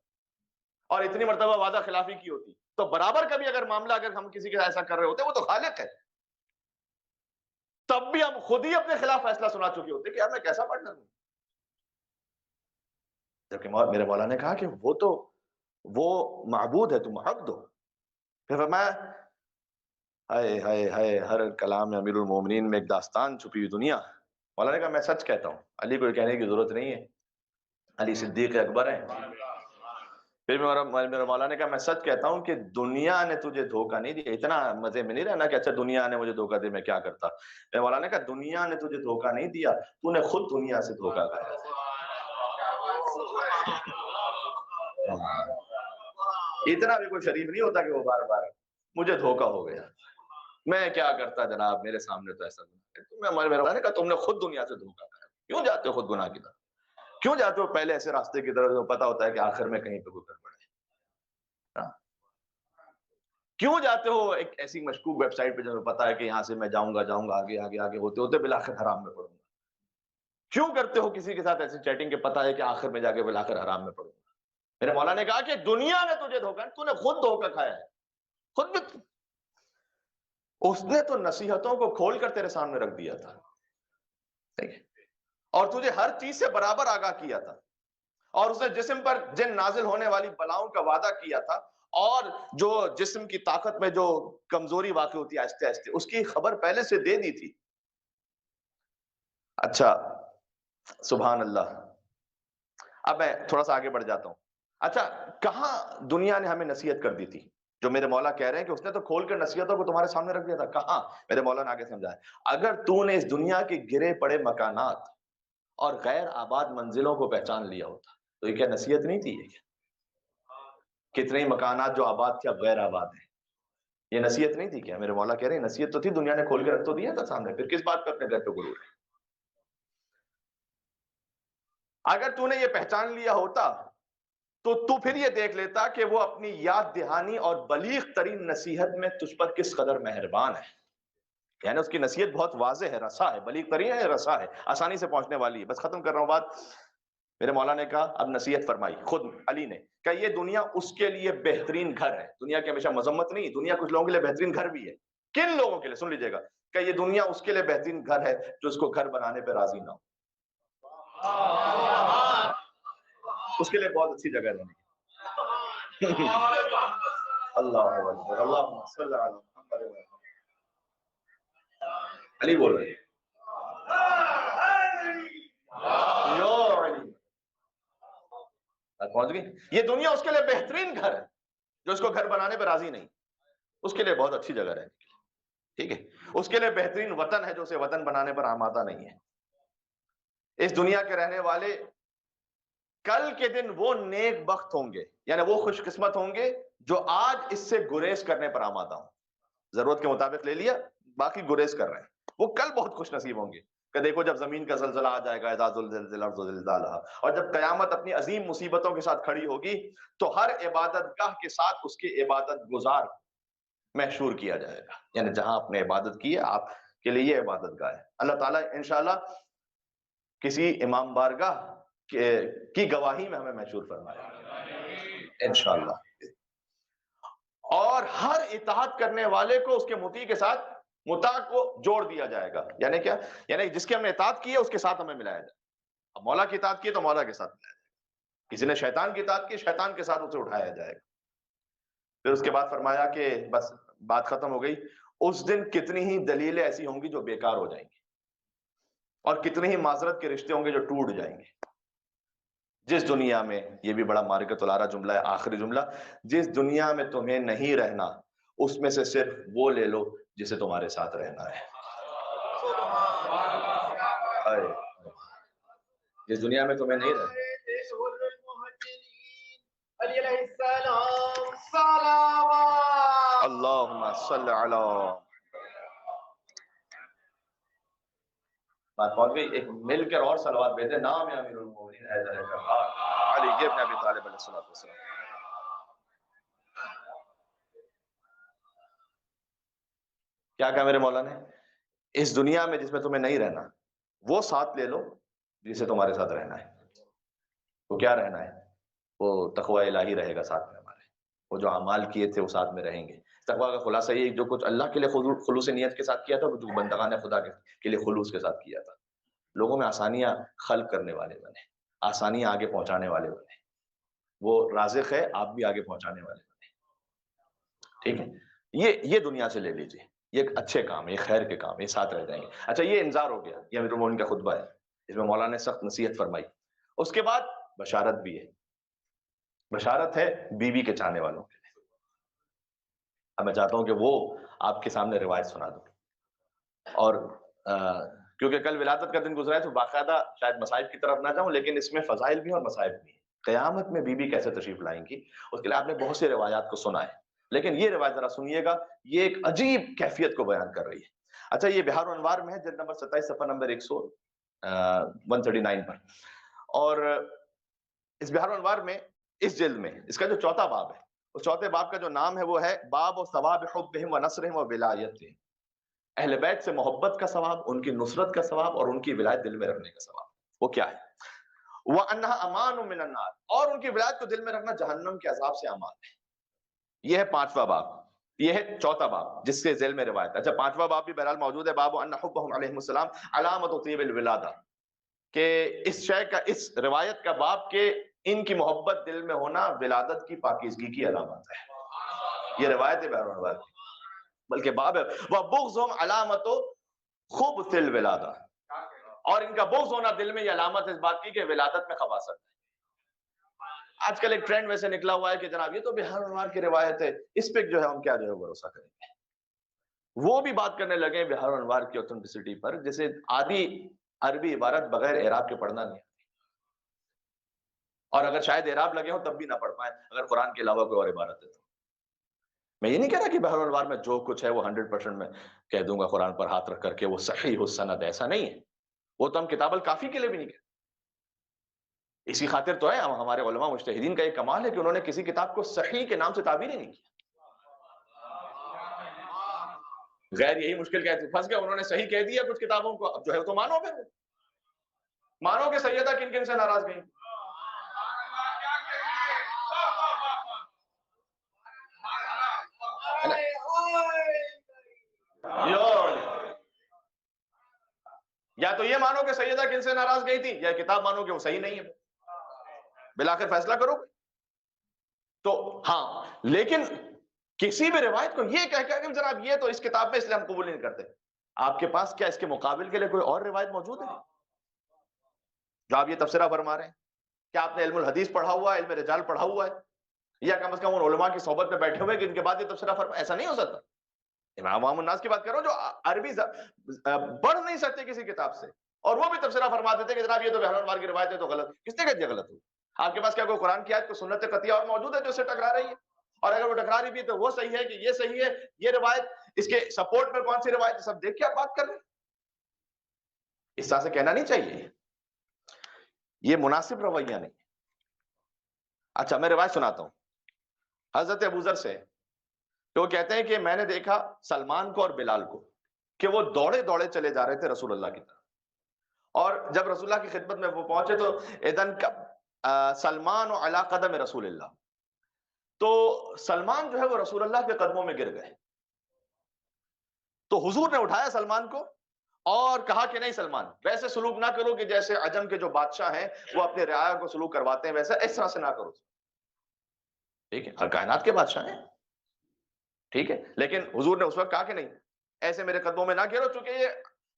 اور اتنی مرتبہ وعدہ خلافی کی ہوتی، تو برابر کا بھی اگر معاملہ اگر ہم کسی کے ساتھ ایسا کر رہے ہوتے، وہ تو خالق ہے، تب بھی ہم خود ہی اپنے خلاف فیصلہ سنا چکے ہوتے کہ یار میں کیسا پارٹنر ہوں۔ جبکہ میرے مولا نے کہا کہ وہ معبود ہے، تم حق دو۔ پھر فرمایا ہائے ہائے ہائے، ہر کلام میں امیر المومنین میں ایک داستان چھپی ہوئی دنیا۔ مولا نے کہا میں سچ کہتا ہوں، علی کو کہنے کی ضرورت نہیں ہے، علی صدیق اکبر ہیں۔ پھر میرے مولا نے کہا میں سچ کہتا ہوں کہ دنیا نے تجھے دھوکہ نہیں دیا۔ اتنا مزے میں نہیں رہنا کہ اچھا دنیا نے مجھے دھوکہ دیا میں کیا کرتا۔ میرے مولا نے کہا دنیا نے تجھے دھوکہ نہیں دیا، تو نے خود دنیا سے دھوکہ کھایا۔ اتنا بھی کوئی شریف نہیں ہوتا کہ وہ بار بار مجھے دھوکہ ہو گیا، میں کیا کرتا جناب، میرے سامنے تو ایسا میرے نے کہا تم نے خود دنیا سے دھوکہ کھایا، کیوں جاتے ہو خود گناہ کی طرف، کیوں جاتے ہو پہلے ایسے راستے کی طرف جو پتا ہوتا ہے کہ آخر میں کہیں پہ کوئی گڑبڑ ہے، کیوں جاتے ہو ایک ایسی مشکوک ویب سائٹ پہ جو پتا ہے کہ یہاں سے میں جاؤں گا آگے آگے آگے ہوتے ہوتے بالآخر حرام میں پڑوں گا، کیوں کرتے ہو کسی کے ساتھ ایسی چیٹنگ کے پتا ہے کہ آخر میں جا کے بالآخر حرام میں پڑوں گا۔ میرے مولا نے کہا کہ دنیا نے تجھے دھوکہ، تو نے خود دھوکہ کھایا ہے، خود بھی اس نے تو نصیحتوں کو کھول کر تیرے سامنے رکھ دیا تھا اور تجھے ہر چیز سے برابر آگاہ کیا تھا، اور اس نے جسم پر جن نازل ہونے والی بلاؤں کا وعدہ کیا تھا، اور جو جسم کی طاقت میں جو کمزوری واقع ہوتی ہے آہستہ آہستہ اس کی خبر پہلے سے دے دی تھی۔ اچھا سبحان اللہ، اب میں تھوڑا سا آگے بڑھ جاتا ہوں۔ اچھا کہاں دنیا نے ہمیں نصیحت کر دی تھی، جو میرے مولا کہہ رہے ہیں کہ اس نے تو کھول کر نصیحتوں کو تمہارے سامنے رکھ دیا تھا، کہاں؟ میرے مولا نے آگے سمجھایا اگر تو نے اس دنیا کے گرے پڑے مکانات اور غیر آباد منزلوں کو پہچان لیا ہوتا تو یہ کیا نصیحت نہیں تھی؟ یہ کتنے مکانات جو آباد تھے اب غیر آباد ہیں، یہ نصیحت نہیں تھی کیا؟ میرے مولا کہہ رہے ہیں نصیحت تو تھی، دنیا نے کھول کے رکھ تو دیا تھا سامنے، پھر کس بات پہ اپنے گھر پہ غرور ہے؟ اگر تو نے یہ پہچان لیا ہوتا تو پھر یہ دیکھ لیتا کہ وہ اپنی یاد دہانی اور بلیغ ترین نصیحت میں تجھ پر کس قدر مہربان ہے، یعنی اس کی نصیحت بہت واضح ہے، رسا ہے، بلیغ ترین ہے، رسا ہے، آسانی سے پہنچنے والی ہے۔ بس ختم کر رہا ہوں بات۔ میرے مولا نے کہا اب نصیحت فرمائی خود علی نے، کہ یہ دنیا اس کے لیے بہترین گھر ہے، دنیا کی ہمیشہ مذمت نہیں، دنیا کچھ لوگوں کے لیے بہترین گھر بھی ہے۔ کن لوگوں کے لیے؟ سن لیجئے گا، کہ یہ دنیا اس کے لیے بہترین گھر ہے جو اس کو گھر بنانے پہ راضی نہ ہو، اس کے لیے بہت اچھی جگہ رہنے کی۔ اللہ اکبر، اللہم صلی علی محمد۔ علی بول رہے ہیں پہنچ گئی، یہ دنیا اس کے لیے بہترین گھر ہے جو اس کو گھر بنانے پہ راضی نہیں، اس کے لیے بہت اچھی جگہ رہنے کی، ٹھیک ہے، اس کے لیے بہترین وطن ہے جو اسے وطن بنانے پر آمادہ نہیں ہے۔ اس دنیا کے رہنے والے کل کے دن وہ نیک بخت ہوں گے، یعنی وہ خوش قسمت ہوں گے جو آج اس سے گریز کرنے پر آمادہ ہوں. ضرورت کے مطابق لے لیا، باقی گریز کر رہے ہیں. وہ کل بہت خوش نصیب ہوں گے کہ دیکھو جب زمین کا زلزلہ آ جائے گا، اذا زلزلت الارض زلزالہا، اور جب قیامت اپنی عظیم مصیبتوں کے ساتھ کھڑی ہوگی تو ہر عبادت گاہ کے ساتھ اس کے عبادت گزار محشور کیا جائے گا. یعنی جہاں آپ نے عبادت کی ہے، آپ کے لیے یہ عبادت گاہ ہے. اللہ تعالیٰ انشاءاللہ کسی امام بارگاہ کی گواہی میں ہمیں محشور فرمائے انشاءاللہ. اور ہر اطاعت کرنے والے کو اس کے مطیع کے ساتھ مطاع کو جوڑ دیا جائے گا. یعنی کیا؟ یعنی جس کی ہم نے اطاعت کی ہے اس کے ساتھ ہمیں ملایا جائے. اب مولا کی اطاعت کی ہے تو مولا کے ساتھ ملایا جائے گا. کسی نے شیطان کی اطاعت کی، شیطان کے ساتھ اسے اٹھایا جائے گا. پھر اس کے بعد فرمایا کہ بس بات ختم ہو گئی. اس دن کتنی ہی دلیلیں ایسی ہوں گی جو بیکار ہو جائیں گی، اور کتنے ہی معذرت کے رشتے ہوں گے جو ٹوٹ جائیں گے. جس دنیا میں، یہ بھی بڑا مارکۃ العارہ جملہ ہے، آخری جملہ، جس دنیا میں تمہیں نہیں رہنا اس میں سے صرف وہ لے لو جسے تمہارے ساتھ رہنا ہے. جس دنیا میں تمہیں نہیں رہنا. اللہم صلی علی بات پہنچ گئی. ایک مل کر اور صلوات بھیجے. نام ہے امیر المومنین علی ابن ابی طالب علیہ الصلوۃ والسلام. کیا کہا میرے مولا نے؟ اس دنیا میں جس میں تمہیں نہیں رہنا وہ ساتھ لے لو جسے تمہارے ساتھ رہنا ہے. وہ کیا رہنا ہے؟ وہ تقوی الہی رہے گا ساتھ میں ہمارے. وہ جو اعمال کیے تھے وہ ساتھ میں رہیں گے. تقوی کا خلاصہ یہ جو کچھ اللہ کے لیے خلوص نیت کے ساتھ کیا تھا، جو بندگان خدا کے لیے خلوص کے ساتھ کیا تھا. لوگوں میں آسانیاں خلق کرنے والے بنے، آسانیاں آگے پہنچانے والے بنے. وہ رازق ہے، آپ بھی آگے پہنچانے والے بنے. ٹھیک ہے؟ یہ دنیا سے لے لیجیے. یہ ایک اچھے کام ہے، یہ خیر کے کام ہے، یہ ساتھ رہ جائیں گے. اچھا، یہ انذار ہو گیا، یہ امیر المومنین کا خطبہ ہے. اس میں مولانا نے سخت نصیحت فرمائی. اس کے بعد بشارت بھی ہے. بشارت ہے بیوی کے چاہنے والوں کے لیے. اب میں چاہتا ہوں کہ وہ آپ کے سامنے روایت سنا دوں. اور کیونکہ کل ولادت کا دن گزرا ہے تو باقاعدہ شاید مصائب کی طرف نہ جاؤں، لیکن اس میں فضائل بھی ہیں اور مصائب بھی ہیں. قیامت میں بیوی کیسے تشریف لائیں گی اس کے لیے آپ نے بہت سی روایات کو سنا ہے، لیکن یہ روایت ذرا سنیے گا. یہ ایک عجیب کیفیت کو بیان کر رہی ہے. اچھا، یہ بہار و انوار میں ہے، جلد نمبر 27 صفحہ نمبر 139 پر. اور اس بہار و انوار میں، اس جلد میں، اس کا جو چوتھا باب ہے، اس چوتھے باب کا جو نام ہے وہ ہے باب و ثواب حبہم و نصرہم و ولایتہم. اہل بیت سے محبت کا ثواب، ان کی نصرت کا ثواب اور ان کی ولایت دل میں رکھنے کا ثواب. وہ کیا ہے؟ وَأَنَّهَا أَمَانٌ مِّنَ النَّارِ، اور ان کی ولایت کو دل میں رکھنا جہنم کے عذاب سے امان ہے. یہ ہے پانچواں باب، یہ ہے چوتھا باب جس کے ذیل میں روایت. اچھا، پانچواں باب بھی بہرحال موجود ہے. باب ان حبهم علیہم السلام علامت طیب الولادہ، کہ اس شے کا، اس روایت کا باب کہ ان کی محبت دل میں ہونا ولادت کی پاکیزگی کی علامت ہے. یہ روایت ہے بہار و انوار کی، بلکہ باب ہے. وَبُغْضُهُمْ عَلَامَةُ خُبْثِ الْوِلَادَةِ، اور ان کا بغض ہونا دل میں یہ علامت ہے اس بات کی کہ ولادت میں خباثت ہے. آج کل ایک ٹرینڈ ویسے نکلا ہوا ہے کہ جناب یہ تو بہار و انوار کی روایت ہے، اس پہ جو ہے ہم کیا جو ہے بھروسہ کریں گے. وہ بھی بات کرنے لگے بہار و انوار کی اوتھینٹسٹی پر، جیسے آدھی عربی عبارت بغیر اعراب کے پڑھنا نہیں آتی، اور اگر شاید اعراب لگے ہوں تب بھی نہ پڑھ پائیں اگر قرآن کے علاوہ کوئی اور عبارت ہے تو. میں یہ نہیں کہہ رہا کہ بہار و انوار میں جو کچھ ہے وہ 100% میں کہہ دوں گا قرآن پر ہاتھ رکھ کر کے وہ صحیح السند، ایسا نہیں ہے. وہ تو ہم کتاب الکافی کے لیے بھی نہیں کہتے. اسی خاطر تو ہے ہمارے علماء مجتہدین کا یہ کمال ہے کہ انہوں نے کسی کتاب کو صحیح کے نام سے تعبیر ہی نہیں کیا. غیر یہی مشکل کہتے پھنس گئے، انہوں نے صحیح کہہ دیا کچھ کتابوں کو، اب جو ہے تو مانو. پھر مانو کہ سیدہ کن کن سے ناراض گئی. یا تو یہ مانو کہ سیدہ کن سے ناراض گئی تھی، یا کتاب مانو کہ وہ صحیح نہیں ہے. بلاخر فیصلہ کرو. تو ہاں، لیکن کسی بھی روایت کو یہ کہہ کہ جناب یہ تو اس کتاب میں اس لیے ہم قبول نہیں کرتے، آپ کے پاس کیا اس کے مقابل کے لیے کوئی اور روایت موجود ہے جو آپ یہ تبصرہ فرما رہے ہیں؟ کیا آپ نے علم الحدیث پڑھا ہوا ہے، علم رجال پڑھا ہوا ہے، یا کم از کم ان علماء کی صحبت میں بیٹھے ہوئے کہ ان کے بعد یہ تبصرہ فرما؟ ایسا نہیں ہو سکتا. امام عوام الناس کی بات کرو جو عربی پڑھ نہیں سکتے کسی کتاب سے، اور وہ بھی تبصرہ فرما دیتے کہ جناب یہ تو بہار و انوار کی روایت ہے تو غلط. کس نے کہہ دیا غلط ہو؟ آپ کے پاس کیا کوئی قرآن کی آیت کو سنت قطعیہ اور موجود ہے جو اسے ٹکرا رہی ہے؟ اور اگر وہ ٹکرا رہی بھی ہے تو وہ صحیح ہے کہ یہ صحیح ہے، یہ روایت، اس کے سپورٹ میں کون سی روایت ہے، سب دیکھ کے آپ بات کر رہے ہیں. اس طرح سے کہنا نہیں چاہیے، یہ مناسب رویہ نہیں. اچھا میں روایت سناتا ہوں حضرت ابوذر سے، تو وہ کہتے ہیں کہ میں نے دیکھا سلمان کو اور بلال کو کہ وہ دوڑے دوڑے چلے جا رہے تھے رسول اللہ کی طرف، اور جب رسول اللہ کی خدمت میں وہ پہنچے تو اذن سلمان علی قدم رسول اللہ، تو سلمان جو ہے وہ رسول اللہ کے قدموں میں گر گئے. تو حضور نے اٹھایا سلمان کو اور کہا کہ نہیں سلمان، ویسے سلوک نہ کرو کہ جیسے عجم کے جو بادشاہ ہیں وہ اپنے رعایا کو سلوک کرواتے ہیں، ویسا اس طرح سے نہ کرو. ٹھیک ہے، ہر کائنات کے بادشاہ ہیں، ٹھیک ہے، لیکن حضور نے اس وقت کہا کہ نہیں ایسے میرے قدموں میں نہ گرو، چونکہ یہ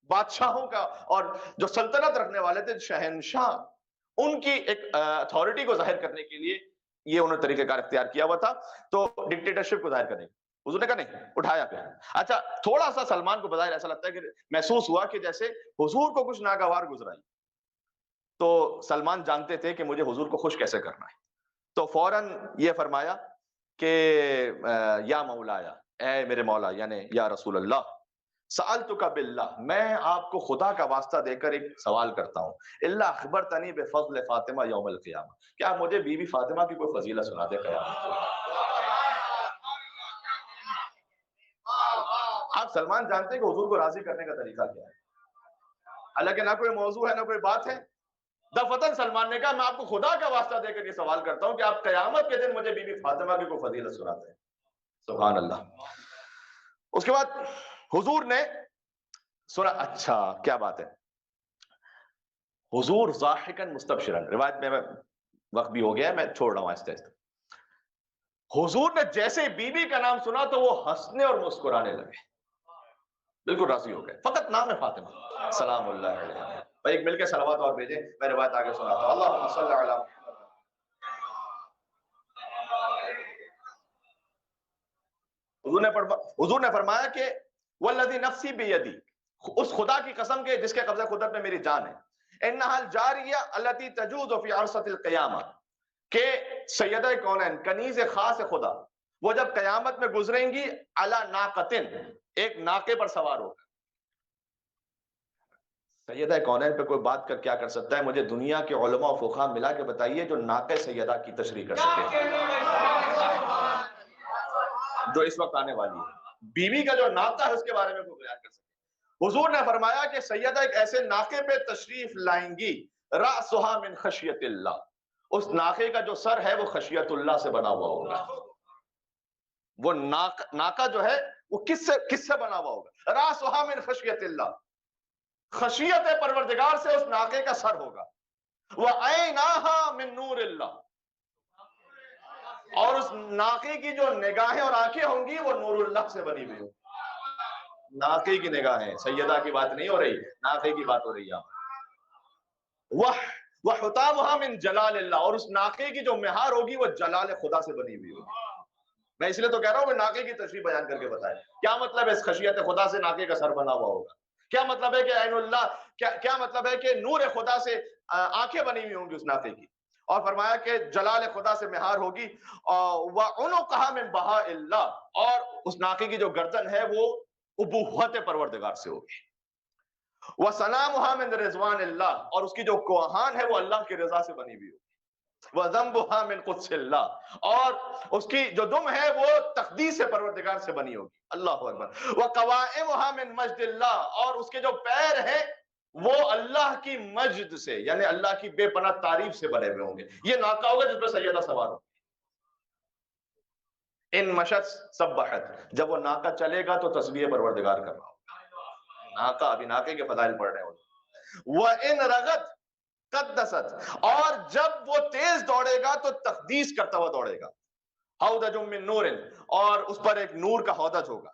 بادشاہوں کا اور جو سلطنت رکھنے والے تھے شہنشاہ، ان کی ایک اتھارٹی کو ظاہر کرنے کے لیے یہ انہوں نے طریقہ کار اختیار کیا ہوا تھا، تو ڈکٹیٹرشپ کو ظاہر کرنے حضور نے کہا نہیں، اٹھایا پہ. اچھا تھوڑا سا سلمان کو بظاہر ایسا لگتا ہے کہ محسوس ہوا کہ جیسے حضور کو کچھ ناگوار گزرائی، تو سلمان جانتے تھے کہ مجھے حضور کو خوش کیسے کرنا ہے، تو فوراً یہ فرمایا کہ یا مولایا، اے میرے مولا یعنی یا رسول اللہ، سألتک باللہ، میں آپ کو خدا کا واسطہ دے کر ایک سوال کرتا ہوں، الا اخبرتنی بفضل فاطمہ یوم القیامہ، کیا آپ مجھے بی بی فاطمہ کی کوئی فضیلت سنا دے قیامت کو. آپ سلمان جانتے ہیں کہ حضور کو راضی کرنے کا طریقہ کیا ہے، حالانکہ نہ کوئی موضوع ہے نہ کوئی بات ہے. دفتن سلمان نے کہا میں آپ کو خدا کا واسطہ دے کر یہ سوال کرتا ہوں کہ آپ قیامت کے دن مجھے بی بی فاطمہ کی کوئی فضیلت سناتے ہیں. سبحان اللہ. اس کے بعد حضور نے سنا، اچھا کیا بات ہے، حضور ضاحکن مستبشرن، روایت میں وقت بھی ہو گیا ہے میں چھوڑ رہا ہوں آہستہ آہستہ. حضور نے جیسے بی بی کا نام سنا تو وہ ہنسنے اور مسکرانے لگے، بالکل راضی ہو گئے، فقط نام ہے فاطمہ سلام اللہ علیہ. بھائی ایک مل کے صلوات اور بھیجیں، میں روایت آگے سناتا ہوں. اللہم صلی علی حضور نے فرمایا کہ والذی نفسی بیدی، اس خدا کی قسم کے جس کے قبضہ قدرت میں میری جان ہے، انہا الجاریہ التی تجوز فی عرصۃ القیامہ، کہ سیدہ کونین کنیز خاص خدا وہ جب قیامت میں گزریں گی علی ناقتن، ایک ناقے پر سوار ہو کر. سیدہ کونین پہ کوئی بات کر کیا کر سکتا ہے؟ مجھے دنیا کے علماء و فقہا ملا کے بتائیے جو ناقے سیدہ کی تشریح کر سکے جو اس وقت آنے والی ہے. بیوی کا جو ناقہ ہے اس کے بارے میں کوئی بیان کر سکے. حضور نے فرمایا کہ سیدہ ایک ایسے ناقے پہ تشریف لائیں گی، رأسها من خشیت اللہ، اس ناقے کا جو سر ہے وہ خشیت اللہ سے بنا ہوا ہوگا. وہ ناقہ جو ہے وہ کس سے بنا ہوا ہوگا؟ رأسها من خشیت اللہ، خشیت پروردگار سے اس ناقے کا سر ہوگا. وَعَيْنَاهَا مِن نُورِ اللَّهِ، اور اس ناقے کی جو نگاہیں اور آنکھیں ہوں گی وہ نور اللہ سے بنی ہوئی ہوگی. ناقے کی نگاہیں، سیدہ کی بات نہیں ہو رہی، ناقے کی بات ہو رہی ہے. وَحُتَامُهَا مِن جَلَالِ اللَّهِ، اور اس ناقے کی جو مہار ہوگی وہ جلال خدا سے بنی ہوئی ہوگی. میں اس لیے تو کہہ رہا ہوں کہ ناقے کی تشریح بیان کر کے بتائیں کیا مطلب ہے اس خشیت خدا سے ناقے کا سر بنا ہوا ہوگا، کیا مطلب ہے کہ عین اللہ، کیا مطلب ہے کہ نور خدا سے آنکھیں بنی ہوئی ہوں گی اس ناقے کی. اور فرمایا کہ جلال خدا سے مہار ہوگی. وَعُنُقَهَا مِن بَهَاءِ اللَّهِ، اور اس ناقے کی جو گردن ہے وہ ابوت پروردگار سے ہوگی. وَسَنَامُهَا مِن رِضْوَانِ اللَّهِ، اور اس کی جو کوہان ہے وہ اللہ کی رضا سے بنی ہوئی ہوگی. وَذَنبُهَا مِن قُدْسِ اللَّهِ، اور اس کی جو دم ہے وہ تقدیس پروردگار سے بنی ہوگی. اللہ اکبر. وَقَوَائِمُهَا مِن مَجْدِ اللَّهِ، اور اس کے جو پیر ہیں وہ اللہ کی مجد سے یعنی اللہ کی بے پناہ تعریف سے بنے ہوئے ہوں گے. یہ ناقہ ہوگا جس پر سیدہ سوار ہوگی. ان مشت سبحت، جب وہ ناقہ چلے گا تو تسبیح پروردگار کر رہا ہوگا. ناقہ، ابھی ناقے کے فضائل پڑھ رہے ہوں. وَإِن رَغَتْ قَدَّسَتْ، اور جب وہ تیز دوڑے گا تو تقدیس کرتا ہوا دوڑے گا. حَوْدَجٌ مِّن نُورٍ، اور اس پر ایک نور کا حوض ہوگا.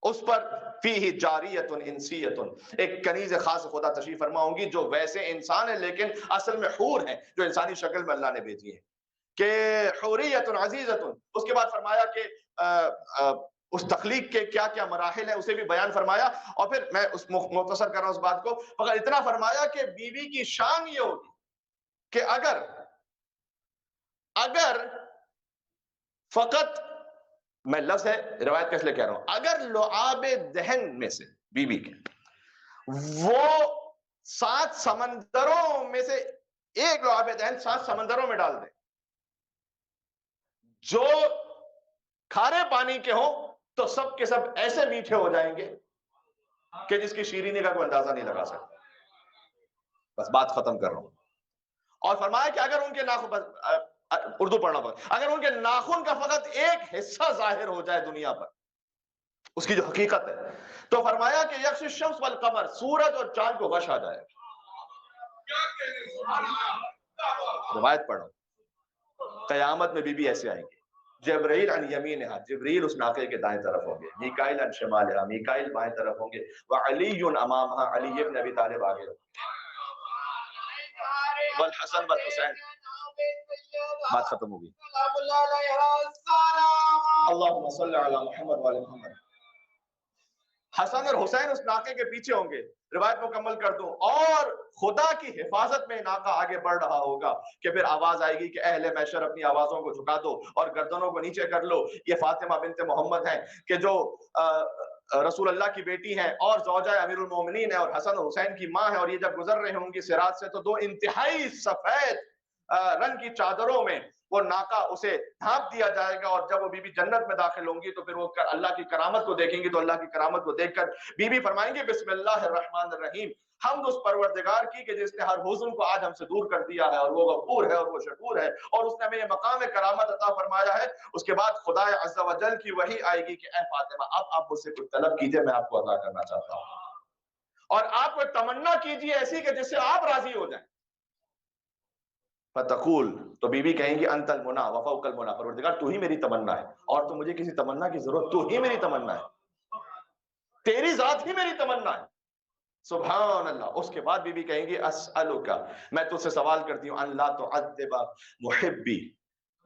اس پر فیہ جاریت انسیت، ایک کنیز خاص خدا تشریف فرما ہوں گی جو ویسے انسان ہے لیکن اصل میں حور ہیں جو انسانی شکل میں اللہ نے بھیجی ہے کہ حوریت عزیزت. اس کے بعد فرمایا کہ اس تخلیق کے کیا کیا مراحل ہیں اسے بھی بیان فرمایا. اور پھر میں اس مختصر کر رہا ہوں اس بات کو، مگر اتنا فرمایا کہ بیوی کی شان یہ ہوگی کہ اگر اگر فقط، میں لفظ ہے روایت کا اس لیے کہہ رہا ہوں، اگر لعاب دہن میں سے بی کے وہ 7 سمندروں میں سے ایک لعاب دہن 7 سمندروں میں ڈال دیں جو کھارے پانی کے ہوں، تو سب کے سب ایسے میٹھے ہو جائیں گے کہ جس کی شیرینی کا کوئی اندازہ نہیں لگا سکتا. بس بات ختم کر رہا ہوں. اور فرمایا کہ اگر ان کے ناخن، اردو پڑھنا پڑا، اگر ان کے ناخن کا فقط ایک حصہ ظاہر ہو جائے دنیا پر، اس کی جو حقیقت ہے، تو فرمایا کہ یکش الشمس والقمر، سورج اور چاند کو غش آ جائے. روایت پڑھو، قیامت میں بی ایسے آئیں گے، جبرائیل عن یمینہا، جبریل اس ناقے کے دائیں طرف ہوں گے، میکائیل عن شمالہا، میکائیل بائیں طرف ہوں گے، وعلی امامہا، علی ابن ابی طالب آگے ہوں گے، والحسن والحسین. بات ختم ہوگی. اللہم صلی علی محمد وعلی محمد. حسن اور حسین اس ناقے کے پیچھے ہوں گے. روایت مکمل کر دوں، اور خدا کی حفاظت میں ناقہ آگے بڑھ رہا ہوگا کہ پھر آواز آئے گی کہ اہل محشر اپنی آوازوں کو جھکا دو اور گردنوں کو نیچے کر لو. یہ فاطمہ بنت محمد ہیں کہ جو رسول اللہ کی بیٹی ہیں اور زوجہ امیر المومنین ہیں اور حسن اور حسین کی ماں ہیں، اور یہ جب گزر رہے ہوں گی صراط سے تو 2 انتہائی سفید رنگ کی چادروں میں وہ ناقہ اسے ڈھانپ دیا جائے گا، اور جب وہ بی بی جنت میں داخل ہوں گی تو پھر وہ اللہ کی کرامت کو دیکھیں گی، تو اللہ کی کرامت کو دیکھ کر بی بی فرمائیں گے بسم اللہ الرحمن الرحیم، حمد اس پروردگار کی کہ جس نے ہر حزن کو آج ہم سے دور کر دیا ہے، اور وہ غفور ہے اور وہ شکور ہے، اور اس نے ہمیں یہ مقام کرامت عطا فرمایا ہے. اس کے بعد خدا عز و جل کی وحی آئے گی کہ اے فاطمہ اب آپ مجھ سے کچھ طلب کیجئے، میں آپ کو عطا کرنا چاہتا ہوں، اور آپ کو تمنا کیجئے ایسی کہ جس سے آپ راضی ہو جائیں. فتقول، تو بی بی کہیں گی انت المنا وفوق المنا، پروردگار تو ہی میری تمنا ہے، اور تو مجھے کسی تمنا کی ضرورت، تو ہی میری تمنا ہے، تیری ذات ہی میری تمنا ہے. سبحان اللہ. اس کے بعد بی بی کہیں گی اسألک، میں تجھ سے سوال کرتی ہوں، ان لا تعذب محبی،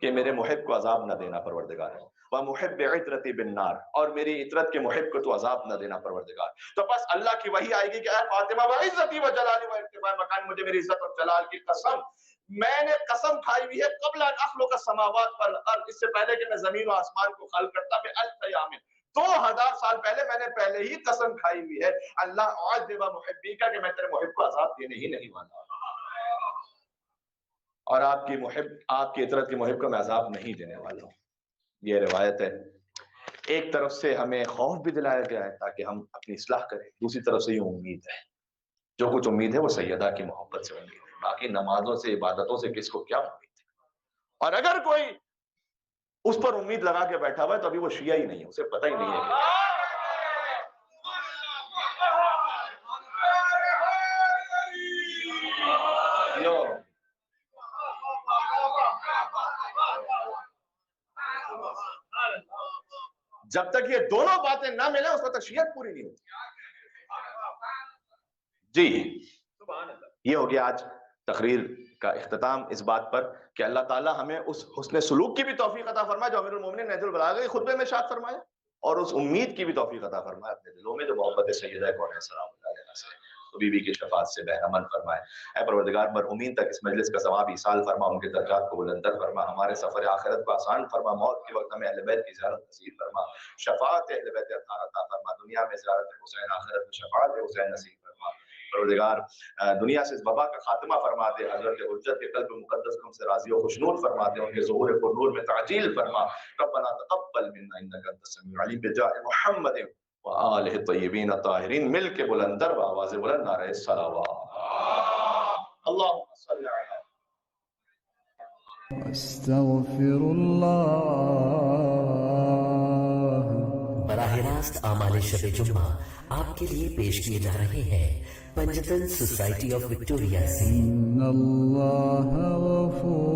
کہ میرے محب کو عذاب نہ دینا پروردگار، ومحب عطرتی بالنار، اور میری عطرت کے محب کو تو عذاب نہ دینا پروردگار. تو بس اللہ کی وحی آئے گی کہ اے فاطمہ وعزتی وجلالی وارتفاع مکان، مجھے میری عزت اور جلال کی قسم، میں نے قسم کھائی ہوئی ہے قبل ان اخلق السماوات والارض، اس سے پہلے کہ میں زمین و آسمان کو خلق کرتا، بألف ایام، 2000 سال پہلے میں نے پہلے ہی قسم کھائی ہوئی ہے اللہ اعذب محبی کا، کہ میں تیرے محب کو عذاب دینے ہی نہیں والا، اور آپ کی محب، آپ کی عطرت کی محب کو میں عذاب نہیں دینے والا ہوں. یہ روایت ہے. ایک طرف سے ہمیں خوف بھی دلایا گیا ہے تاکہ ہم اپنی اصلاح کریں، دوسری طرف سے یہ امید ہے، جو کچھ امید ہے وہ سیدہ کی محبت سے امید ہے، باقی نمازوں سے عبادتوں سے کس کو کیا امید ہے. اور اگر کوئی اس پر امید لگا کے بیٹھا ہوا ہے تو ابھی وہ شیعہ ہی نہیں ہے، اسے پتہ ہی نہیں ہے جب تک یہ دونوں باتیں نہ ملیں اس وقت تک شیعت پوری نہیں ہوتی. جی یہ ہو گیا آج تقریر کا اختتام اس بات پر کہ اللہ تعالیٰ ہمیں اس حسن سلوک کی بھی توفیق عطا فرمائے جو امیر المومنین نہج البلاغہ کے خطبے میں ارشاد فرمایا، اور اس امید کی بھی توفیق عطا فرمائے اپنے دلوں میں جو محبت سیدہ کونین سلام اللہ علیہا سے، تو بی بی کی شفاعت سے بہرمند فرمائے. اے پروردگار مرحومین تک اس مجلس کا ثواب ایصال فرما، ان کے درجات کو بلندر فرما، ہمارے سفر آخرت کو آسان فرما، موت کے وقت ہمیں اہل بیت کی زیارت نصیب فرما، شفاعت اہل بیت اطہار عطا فرما، دنیا میں زیارت حسین، آخرت میں شفاعت حسین نصیب فرما. پروردگار دنیا سے اس وبا کا خاتمہ فرما دے، حضرت حجت کے قلب مقدس کو ہم سے راضی و خوشنود فرما دے، ان کے ظہور پر نور میں تعجیل فرما. ربنا تقبل منا انک انت السمیع العلیم بجاہ محمد وآلہ الطیبین الطاہرین. مل کے بلندر و آواز بلند نعرہ الصلوات. اللہم صلی علی استغفر اللہ. براہ راست اعمال شب جمعہ آپ کے لیے پیش کیے جا رہے ہیں پنجتن سوسائٹی آف وکٹوریا سے. ان اللہ غفور